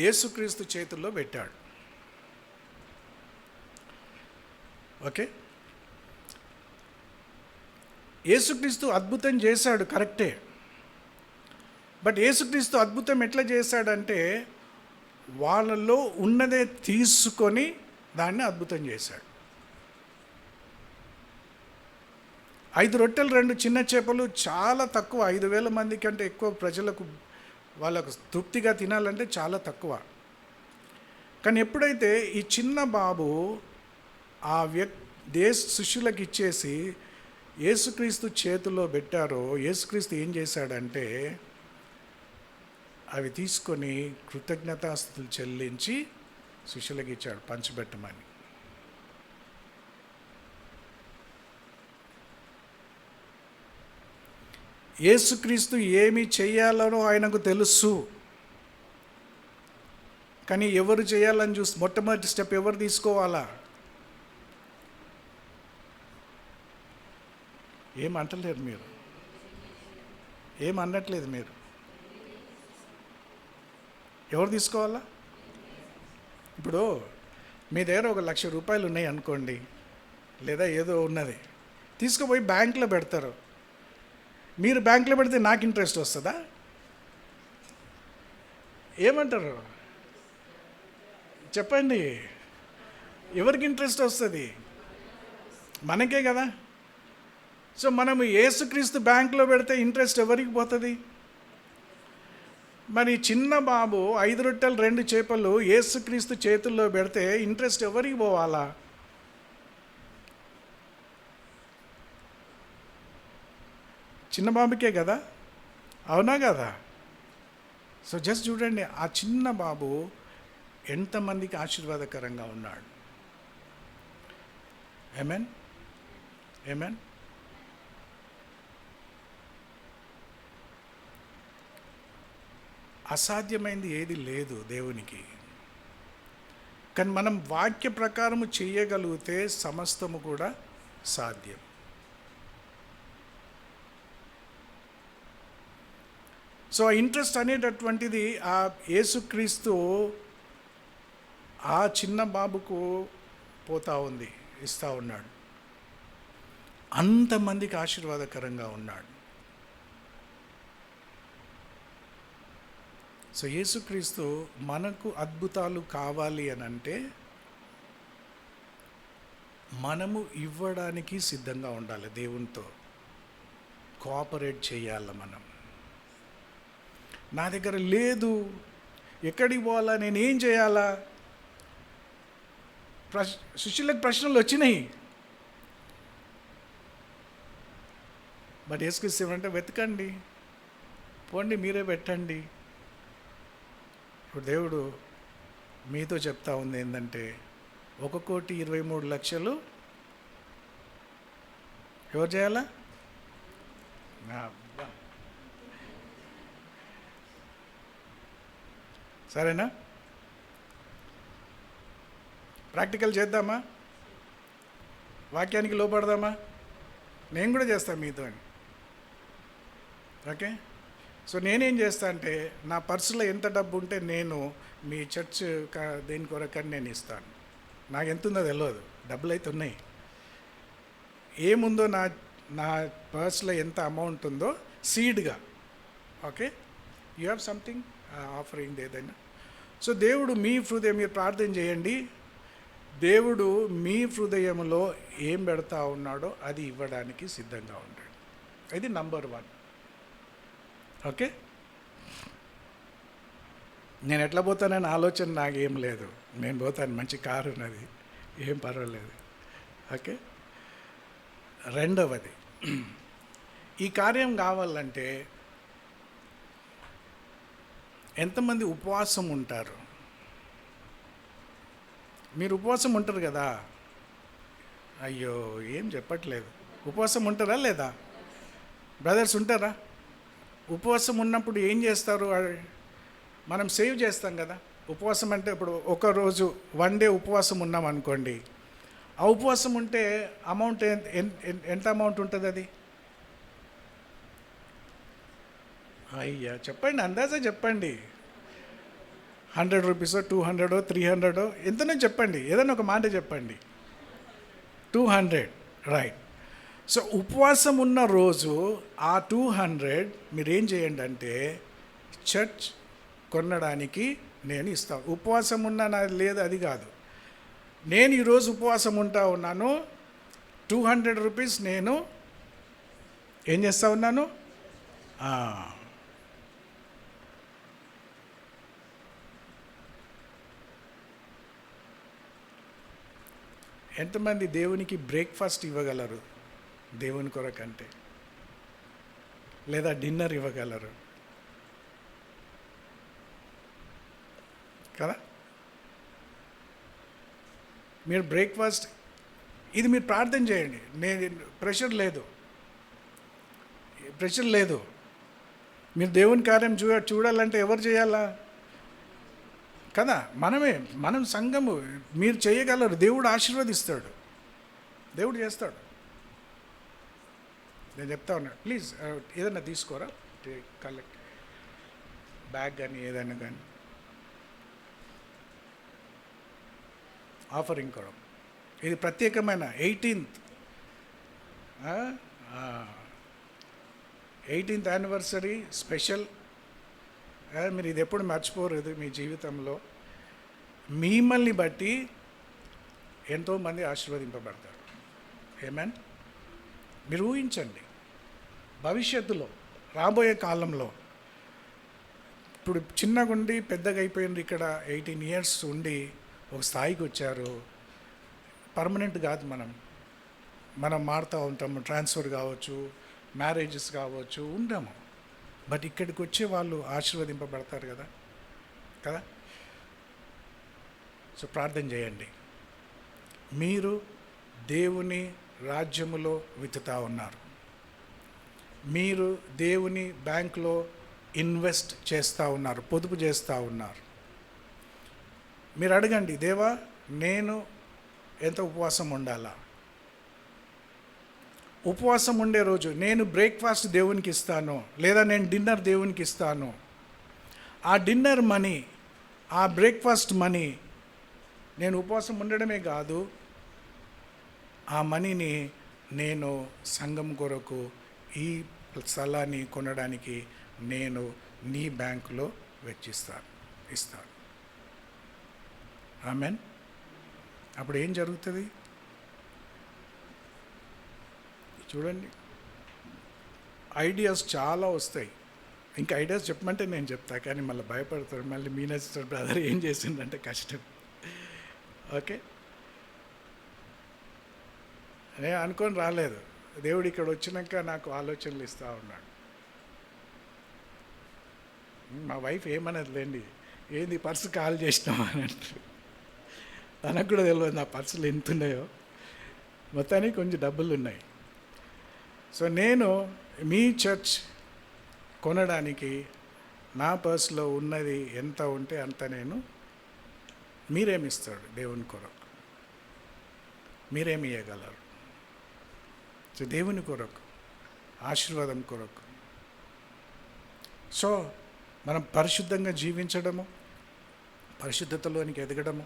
[SPEAKER 1] యేసుక్రీస్తు చేతుల్లో పెట్టాడు. ఓకే, యేసుక్రీస్తు అద్భుతం చేశాడు, కరెక్టే. బట్ యేసుక్రీస్తు అద్భుతం ఎట్లా చేశాడంటే వాళ్ళలో ఉన్నదే తీసుకొని దాన్ని అద్భుతం చేశాడు. 5 రొట్టెలు 2 చిన్న చేపలు చాలా తక్కువ. 5,000 మంది కంటే ఎక్కువ ప్రజలకు వాళ్ళకు తృప్తిగా తినాలంటే చాలా తక్కువ. కానీ ఎప్పుడైతే ఈ చిన్న బాబు ఆ శిష్యులకు ఇచ్చేసి యేసుక్రీస్తు చేతిలో పెట్టారో యేసుక్రీస్తు ఏం చేశాడంటే అవి తీసుకొని కృతజ్ఞతాస్తుతులు చెల్లించి శిష్యులకి ఇచ్చాడు పంచిపెట్టమని. యేసుక్రీస్తు ఏమి చెయ్యాలనో ఆయనకు తెలుసు, కానీ ఎవరు చేయాలని చూసి మొట్టమొదటి స్టెప్ ఎవరు తీసుకోవాలా? ఏమంటలేరు మీరు, ఏమన్నట్లేదు మీరు. ఎవరు తీసుకోవాలా? ఇప్పుడు మీ దగ్గర 1,00,000 రూపాయలు ఉన్నాయి అనుకోండి, లేదా ఏదో ఉన్నది, తీసుకుపోయి బ్యాంకులో పెడతారు. మీరు బ్యాంకులో పెడితే నాకు ఇంట్రెస్ట్ వస్తుందా? ఏమంటారు చెప్పండి? ఎవరికి ఇంట్రెస్ట్ వస్తుంది? మనకే కదా. సో మనము యేసుక్రీస్తు బ్యాంకులో పెడితే ఇంట్రెస్ట్ ఎవరికి పోతుంది? మరి చిన్న బాబు 5 రొట్టెలు 2 చేపలు యేసుక్రీస్తు చేతుల్లో పెడితే ఇంట్రెస్ట్ ఎవరికి పోవాలా? చిన్న బాబుకే కదా, అవునా కదా? సో జస్ట్ చూడండి, ఆ చిన్న బాబు ఎంతమందికి ఆశీర్వాదకరంగా ఉన్నాడు. ఆమేన్, ఆమేన్. అసాధ్యమైంది ఏది లేదు దేవునికి. కానీ మనం వాక్య ప్రకారము చేయగలిగితే సమస్తము కూడా సాధ్యం. సో ఆ ఇంట్రెస్ట్ అనేటటువంటిది ఆ యేసుక్రీస్తు ఆ చిన్న బాబుకు పోతా ఉంది, ఇస్తూ ఉన్నాడు. అంతమందికి ఆశీర్వాదకరంగా ఉన్నాడు. సో యేసుక్రీస్తు మనకు అద్భుతాలు కావాలి అని అంటే మనము ఇవ్వడానికి సిద్ధంగా ఉండాలి. దేవునితో కోఆపరేట్ చేయాలి. మనం నా దగ్గర లేదు, ఎక్కడికి పోవాలా, నేనేం చేయాలా? శిష్యులకు ప్రశ్నలు వచ్చినాయి. బట్ యేసుక్రీస్తు ఏమంటే వెతకండి, పోండి, మీరే పెట్టండి. ఇప్పుడు దేవుడు మీతో చెప్తా ఉంది ఏంటంటే 1,23,00,000 ఎవరు చేయాలా? సరేనా? ప్రాక్టికల్ చేద్దామా? వాక్యానికి లోపడదామా? నేను కూడా చేస్తాను మీతో అని. ఓకే. సో నేనేం చేస్తా అంటే నా పర్సులో ఎంత డబ్బు ఉంటే నేను మీ చర్చ్ దేని కొరకని నేను ఇస్తాను. నాకు ఎంత ఉందో తెలియదు, డబ్బులు అయితే ఉన్నాయి. ఏముందో నా పర్సులో ఎంత అమౌంట్ ఉందో సీడ్గా, okay, you have something offering ఏదైనా. సో దేవుడు మీ హృదయం, మీరు ప్రార్థన చేయండి, దేవుడు మీ హృదయంలో ఏం పెడతా ఉన్నాడో అది ఇవ్వడానికి సిద్ధంగా ఉంటాడు. ఇది నంబర్ 1. ఓకే. నేను ఎట్లా పోతానని ఆలోచన నాకేం లేదు. నేను పోతాను, మంచి కారు ఉన్నది, ఏం పర్వాలేదు. ఓకే. రెండవది, ఈ కార్యం కావాలంటే ఎంతమంది ఉపవాసం ఉంటారు? మీరు ఉపవాసం ఉంటారు కదా. అయ్యో ఏం చెప్పట్లేదు. ఉపవాసం ఉంటారా లేదా? బ్రదర్స్ ఉంటారా? ఉపవాసం ఉన్నప్పుడు ఏం చేస్తారు? మనం సేవ్ చేస్తాం కదా. ఉపవాసం అంటే ఇప్పుడు ఒకరోజు 1 డే ఉపవాసం ఉన్నాం అనుకోండి, ఆ ఉపవాసం ఉంటే అమౌంట్ ఎంత అమౌంట్ ఉంటుంది అది? అయ్యా చెప్పండి, అందాజా చెప్పండి. 100 రూపీసో 200 300 ఎంతనో చెప్పండి, ఏదైనా ఒక మాట చెప్పండి. 200, రైట్. సో ఉపవాసం ఉన్న రోజు ఆ 200 మీరేం చేయండి అంటే చర్చ్ కొనడానికి నేను ఇస్తాను. ఉపవాసం ఉన్నా నాది లేదు అది కాదు. నేను ఈరోజు ఉపవాసం ఉన్నాను, 200 రూపీస్ నేను ఏం చేస్తూ ఉన్నాను? ఎంతమంది దేవునికి బ్రేక్ఫాస్ట్ ఇవ్వగలరు? దేవుని కొరకంటే? లేదా డిన్నర్ ఇవ్వగలరు కదా? మీరు బ్రేక్ఫాస్ట్ ఇది మీరు ప్రార్థన చేయండి. నేను ప్రెషర్ లేదు. మీరు దేవుని కార్యం చూడాలంటే ఎవరు చేయాలా కదా? మనం సంఘము. మీరు చేయగలరు, దేవుడు ఆశీర్వదిస్తాడు, దేవుడు చేస్తాడు. నేను చెప్తా ఉన్నాను, ప్లీజ్ ఏదైనా తీసుకోరా, కలెక్ట్ బ్యాగ్ కానీ ఏదైనా కానీ. ఆఫరింగ్ కూడా ఇది ప్రత్యేకమైన 18th యానివర్సరీ స్పెషల్. మీరు ఇది ఎప్పుడు మర్చిపోరు. ఇది మీ జీవితంలో మిమ్మల్ని బట్టి ఎంతోమంది ఆశీర్వదింపబడతారు. ఏమేన్? మీరు ఊహించండి, భవిష్యత్తులో రాబోయే కాలంలో. ఇప్పుడు చిన్నగా ఉండి పెద్దగా అయిపోయింది. ఇక్కడ 18 years ఉండి ఒక స్థాయికి వచ్చారు. పర్మనెంట్ కాదు. మనం మారుతూ ఉంటాము, ట్రాన్స్ఫర్ కావచ్చు, మ్యారేజెస్ కావచ్చు, ఉంటాము. బట్ ఇక్కడికి వచ్చే వాళ్ళు ఆశీర్వదింపబడతారు కదా. సో ప్రార్థన చేయండి. మీరు దేవుని రాజ్యములో విత్తుతా ఉన్నారు. మీరు దేవుని బ్యాంకులో ఇన్వెస్ట్ చేస్తూ ఉన్నారు, పొదుపు చేస్తూ ఉన్నారు. మీరు అడగండి, దేవా నేను ఎంత ఉపవాసం ఉండాలా? ఉపవాసం ఉండే రోజు నేను బ్రేక్ఫాస్ట్ దేవునికి ఇస్తాను, లేదా నేను డిన్నర్ దేవునికి ఇస్తాను. ఆ డిన్నర్ మనీ, ఆ బ్రేక్ఫాస్ట్ మనీ, నేను ఉపవాసం ఉండడమే కాదు, ఆ మనీని నేను సంఘం కొరకు ఈ స్థలాన్ని కొనడానికి నేను నీ బ్యాంకులో ఇస్తాను. ఆమెన్. అప్పుడు ఏం జరుగుతుంది చూడండి. ఐడియాస్ చాలా వస్తాయి. ఇంకా ఐడియాస్ చెప్పమంటే నేను చెప్తా, కానీ మళ్ళీ భయపడతారు. మళ్ళీ మీనర్ బ్రదర్ ఏం చేసిందంటే కష్టం. ఓకే, నేను అనుకొని రాలేదు. దేవుడు ఇక్కడ వచ్చినాక నాకు ఆలోచనలు ఇస్తూ ఉన్నాడు. మా వైఫ్ ఏమన్నది లేండి, ఏంది పర్సు కాల్ చేసినావా అని అంటారు. తనకు కూడా తెలియదు నా పర్సులు ఎంత ఉన్నాయో. మొత్తానికి కొంచెం డబ్బులు ఉన్నాయి. సో నేను మీ చర్చ్ కొనడానికి నా పర్సులో ఉన్నది ఎంత ఉంటే అంత నేను, మీరేమిస్తాడు దేవుని కొరకు? మీరేమి ఇవ్వగలరు? సో దేవుని కొరకు, ఆశీర్వాదం కొరకు. సో మనం పరిశుద్ధంగా జీవించడము, పరిశుద్ధతలోనికి ఎదగడము,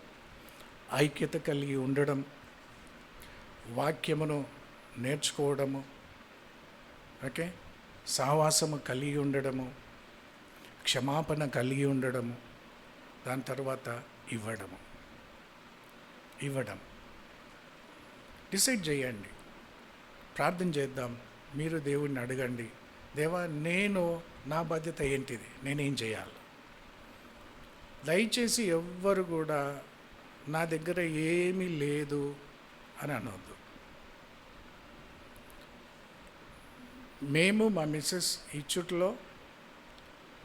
[SPEAKER 1] ఐక్యత కలిగి ఉండడం, వాక్యమును నేర్చుకోవడము, ఓకే, సహవాసము కలిగి ఉండడము, క్షమాపణ కలిగి ఉండడము, దాని తర్వాత ఇవ్వడం. డిసైడ్ చేయండి, ప్రార్థన చేద్దాం. మీరు దేవుణ్ణి అడగండి, దేవా నేను నా బాధ్యత ఏంటిది, నేనేం చేయాలి? దయచేసి ఎవ్వరు కూడా నా దగ్గర ఏమీ లేదు అని అనవద్దు. మేము మా మిస్సెస్ ఇచ్చుట్లో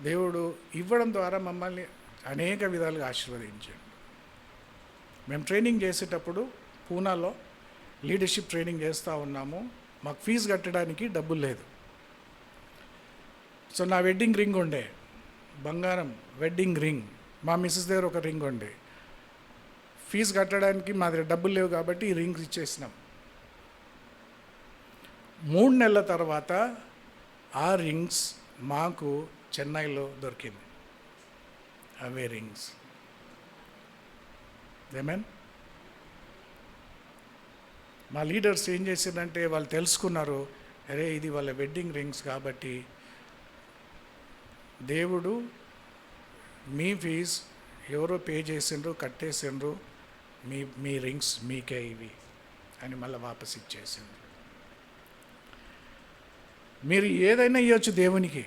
[SPEAKER 1] దేవుడు ఇవ్వడం ద్వారా మమ్మల్ని అనేక విధాలుగా ఆశీర్వదించాడు. మేము ట్రైనింగ్ చేసేటప్పుడు పూనాలో లీడర్షిప్ ట్రైనింగ్ చేస్తూ ఉన్నాము. మాకు ఫీజు కట్టడానికి డబ్బులు లేదు. సో నా వెడ్డింగ్ రింగ్ ఉండే, బంగారం వెడ్డింగ్ రింగ్, మా మిస్సెస్ దగ్గర ఒక రింగ్ ఉండే. ఫీజు కట్టడానికి మా దగ్గర డబ్బులు లేవు కాబట్టి ఈ రింగ్స్ ఇచ్చేసినాం. 3 నెలల తర్వాత ఆ రింగ్స్ మాకు చెన్నైలో దొరికింది, అవే రింగ్స్. ఏమేన్? మా లీడర్స్ ఏం చేసిందంటే వాళ్ళు తెలుసుకున్నారు, అరే ఇది వాళ్ళ వెడ్డింగ్ రింగ్స్ కాబట్టి దేవుడు మీ ఫీజు ఎవరో పే చేసిండ్రు, కట్టేసిండ్రు, మీ రింగ్స్ మీకే ఇవి అని మళ్ళీ వాపస్ ఇచ్చేసిండ్రు. మీరు ఏదైనా ఇవ్వచ్చు దేవునికి.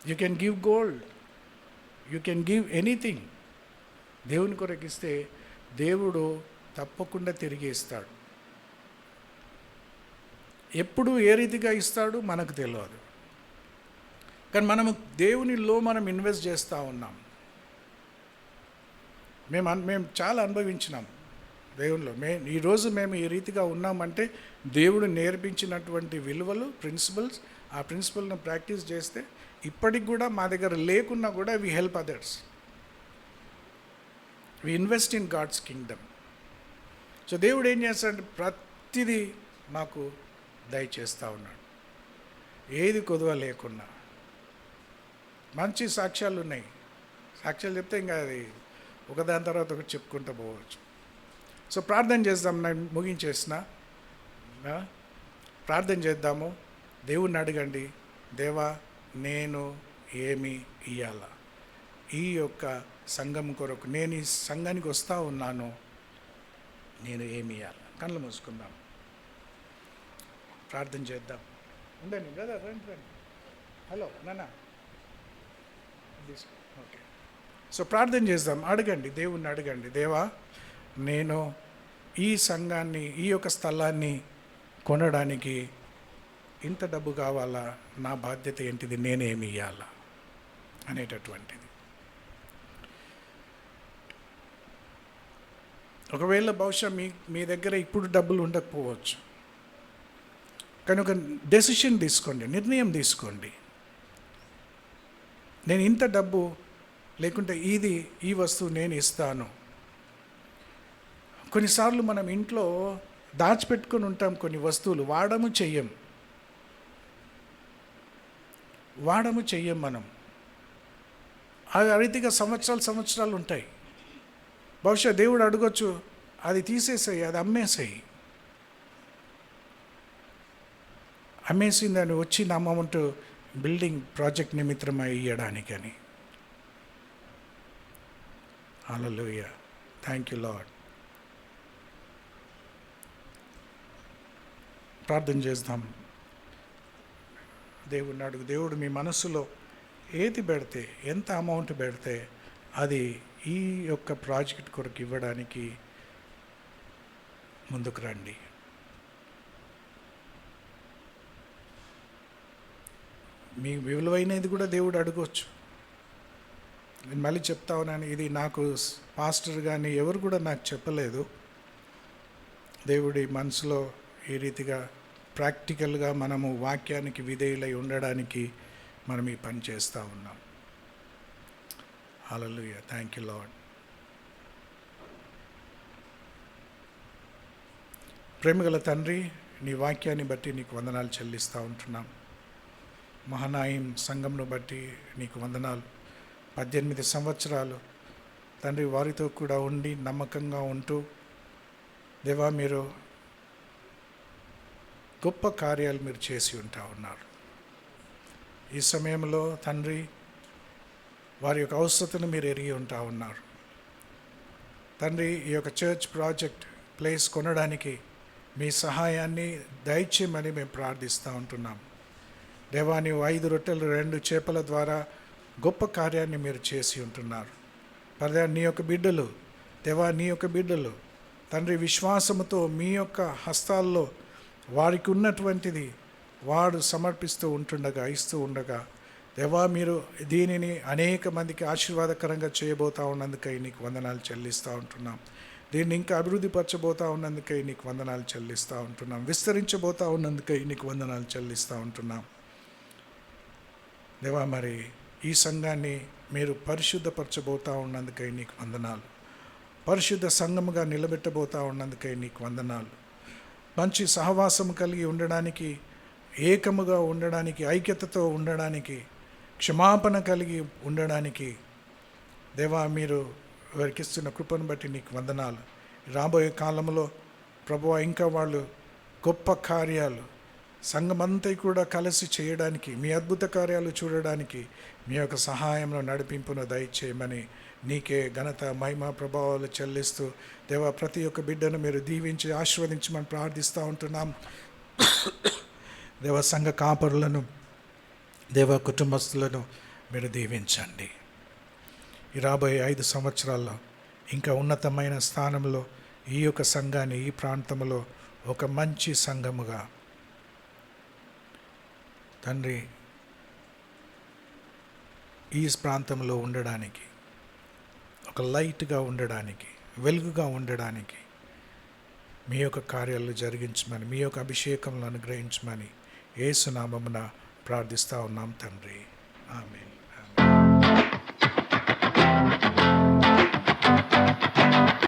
[SPEAKER 1] You can give gold, you can give anything. దేవుని కొరకు ఇస్తే దేవుడు తప్పకుండా తిరిగి ఇస్తాడు. ఎప్పుడు ఏ రీతిగా ఇస్తాడు మనకు తెలియదు. కానీ మనము దేవునిలో మనం ఇన్వెస్ట్ చేస్తూ ఉన్నాం. మేము చాలా అనుభవించినాం దేవునిలో. ఈరోజు మేము ఈ రీతిగా ఉన్నామంటే దేవుడు నేర్పించినటువంటి విలువలు, ప్రిన్సిపల్స్, ఆ ప్రిన్సిపల్ని ప్రాక్టీస్ చేస్తే ఇప్పటికి కూడా మా దగ్గర లేకున్నా కూడా we help others. We invest in God's kingdom. So దేవుడు ఏం చేస్తాడంటే ప్రతిదీ మాకు దయచేస్తూ ఉన్నాడు, ఏది కొదువ లేకున్నా. మంచి సాక్ష్యాలు ఉన్నాయి. సాక్ష్యాలు చెప్తే ఇంకా అది ఒకదాని తర్వాత ఒకటి చెప్పుకుంటూ పోవచ్చు. సో ప్రార్థన చేద్దాం. నేను ముగించేసిన ప్రార్థన చేద్దాము. దేవుణ్ణి అడగండి, దేవా నేను ఏమి ఇయ్యాలా ఈ యొక్క సంఘం కొరకు, నేను ఈ సంఘానికి వస్తూ ఉన్నాను, నేను ఏమి ఇయ్యాలి. కళ్ళు మూసుకుందాం, ప్రార్థన చేద్దాం. ఉండండి బ్రదర్, రండి రండి. హలో నాన్న, ఓకే. సో ప్రార్థన చేద్దాం. అడగండి, దేవుణ్ణి అడగండి, దేవా నేను ఈ సంఘాన్ని, ఈ యొక్క స్థలాన్ని కొనడానికి ఇంత డబ్బు కావాలా, నా బాధ్యత ఏంటిది, నేనేమి ఇవ్వాలా అనేటటువంటిది. ఒకవేళ బహుశా మీ దగ్గర ఇప్పుడు డబ్బులు ఉండకపోవచ్చు, కానీ ఒక డెసిషన్ తీసుకోండి, నిర్ణయం తీసుకోండి. నేను ఇంత డబ్బు లేకుంటే ఈ వస్తువు నేను ఇస్తాను. కొన్నిసార్లు మనం ఇంట్లో దాచిపెట్టుకొని ఉంటాం కొన్ని వస్తువులు, వాడము చెయ్యం మనం. అది ఆ రీతిగా సంవత్సరాలు ఉంటాయి. బహుశా దేవుడు అడగొచ్చు, అది తీసేసేయి, అది అమ్మేసేయి. అమ్మేసిందని వచ్చి నా అమౌంట్ బిల్డింగ్ ప్రాజెక్ట్ నిమిత్తమై ఇయ్యడానికని. హల్లెలూయా, థ్యాంక్ యూ లార్డ్. ప్రార్థన చేద్దాం. దేవుడిని అడుగు, దేవుడు మీ మనసులో ఏది పెడితే, ఎంత అమౌంట్ పెడితే అది ఈ యొక్క ప్రాజెక్ట్ కొరకు ఇవ్వడానికి ముందుకు రండి. మీ విలువైనది కూడా దేవుడు అడగవచ్చు. నేను మళ్ళీ చెప్తా ఉన్నాను, ఇది నాకు పాస్టర్ కానీ ఎవరు కూడా నాకు చెప్పలేదు. దేవుడి మనసులో ఈ రీతిగా ప్రాక్టికల్గా మనము వాక్యానికి విధేయులై ఉండడానికి మనం ఈ పని చేస్తూ ఉన్నాం. హల్లెలూయా, థ్యాంక్ యూ లార్డ్. ప్రేమగల తండ్రి, నీ వాక్యాన్ని బట్టి నీకు వందనాలు చెల్లిస్తూ ఉంటున్నాం. మహానాయం సంఘంను బట్టి నీకు వందనాలు. 18 సంవత్సరాలు తండ్రి వారితో కూడా ఉండి నమ్మకంగా ఉంటూ, దేవా మీరు గొప్ప కార్యాలు మీరు చేసి ఉంటా ఉన్నారు. ఈ సమయంలో తండ్రి వారి యొక్క అవసరతను మీరు ఎరిగి ఉంటా ఉన్నారు. తండ్రి ఈ యొక్క చర్చ్ ప్రాజెక్ట్ ప్లేస్ కొనడానికి మీ సహాయాన్ని దయచేయమని మేము ప్రార్థిస్తూ ఉంటున్నాం. దేవా నీవు 5 రొట్టెలు 2 చేపల ద్వారా గొప్ప కార్యాన్ని మీరు చేసి ఉంటున్నారు. పరదా నీ యొక్క బిడ్డలు, దేవా నీ యొక్క బిడ్డలు తండ్రి విశ్వాసముతో మీ యొక్క హస్తాల్లో వారికి ఉన్నటువంటిది వాడు సమర్పిస్తూ ఉంటుండగా, ఇస్తూ ఉండగా, దేవా మీరు దీనిని అనేక మందికి ఆశీర్వాదకరంగా చేయబోతూ ఉన్నందుకై నీకు వందనాలు చెల్లిస్తూ ఉంటున్నాం. దీన్ని ఇంకా అభివృద్ధిపరచబోతూ ఉన్నందుకై నీకు వందనాలు చెల్లిస్తూ ఉంటున్నాం. విస్తరించబోతూ ఉన్నందుకై నీకు వందనాలు చెల్లిస్తూ ఉంటున్నాం. దేవా మరి ఈ సంఘాన్ని మీరు పరిశుద్ధపరచబోతూ ఉన్నందుకై నీకు వందనాలు. పరిశుద్ధ సంఘముగా నిలబెట్టబోతూ ఉన్నందుకై నీకు వందనాలు. మంచి సహవాసం కలిగి ఉండడానికి, ఏకముగా ఉండడానికి, ఐక్యతతో ఉండడానికి, క్షమాపణ కలిగి ఉండడానికి దేవా మీరు వారికి ఇస్తున్న కృపను బట్టి నీకు వందనాలు. రాబోయే కాలంలో ప్రభువా ఇంకా వాళ్ళు గొప్ప కార్యాలు సంఘమంతా కూడా కలిసి చేయడానికి, మీ అద్భుత కార్యాలు చూడడానికి మీ యొక్క సహాయంలో నడిపింపును దయచేయమని నీకే ఘనత, మహిమ, ప్రభావాలు చెల్లిస్తూ దేవా ప్రతి ఒక్క బిడ్డను మీరు దీవించి ఆశీర్వదించమని ప్రార్థిస్తూ ఉంటున్నాం. దేవ సంఘ కాపరులను, దేవ కుటుంబస్తులను మీరు దీవించండి. ఈ రాబోయే 5 సంవత్సరాల్లో ఇంకా ఉన్నతమైన స్థానంలో ఈ యొక్క సంఘాన్ని ఈ ప్రాంతంలో ఒక మంచి సంఘముగా తండ్రి, ఈ ప్రాంతంలో ఉండడానికి, ఒక లైట్గా ఉండడానికి, వెలుగుగా ఉండడానికి మీ యొక్క కార్యాలు జరిగించమని, మీ యొక్క అభిషేకంలో అనుగ్రహించమని యేసు నామమున ప్రార్థిస్తూ ఉన్నాం తండ్రి. ఆమేన్.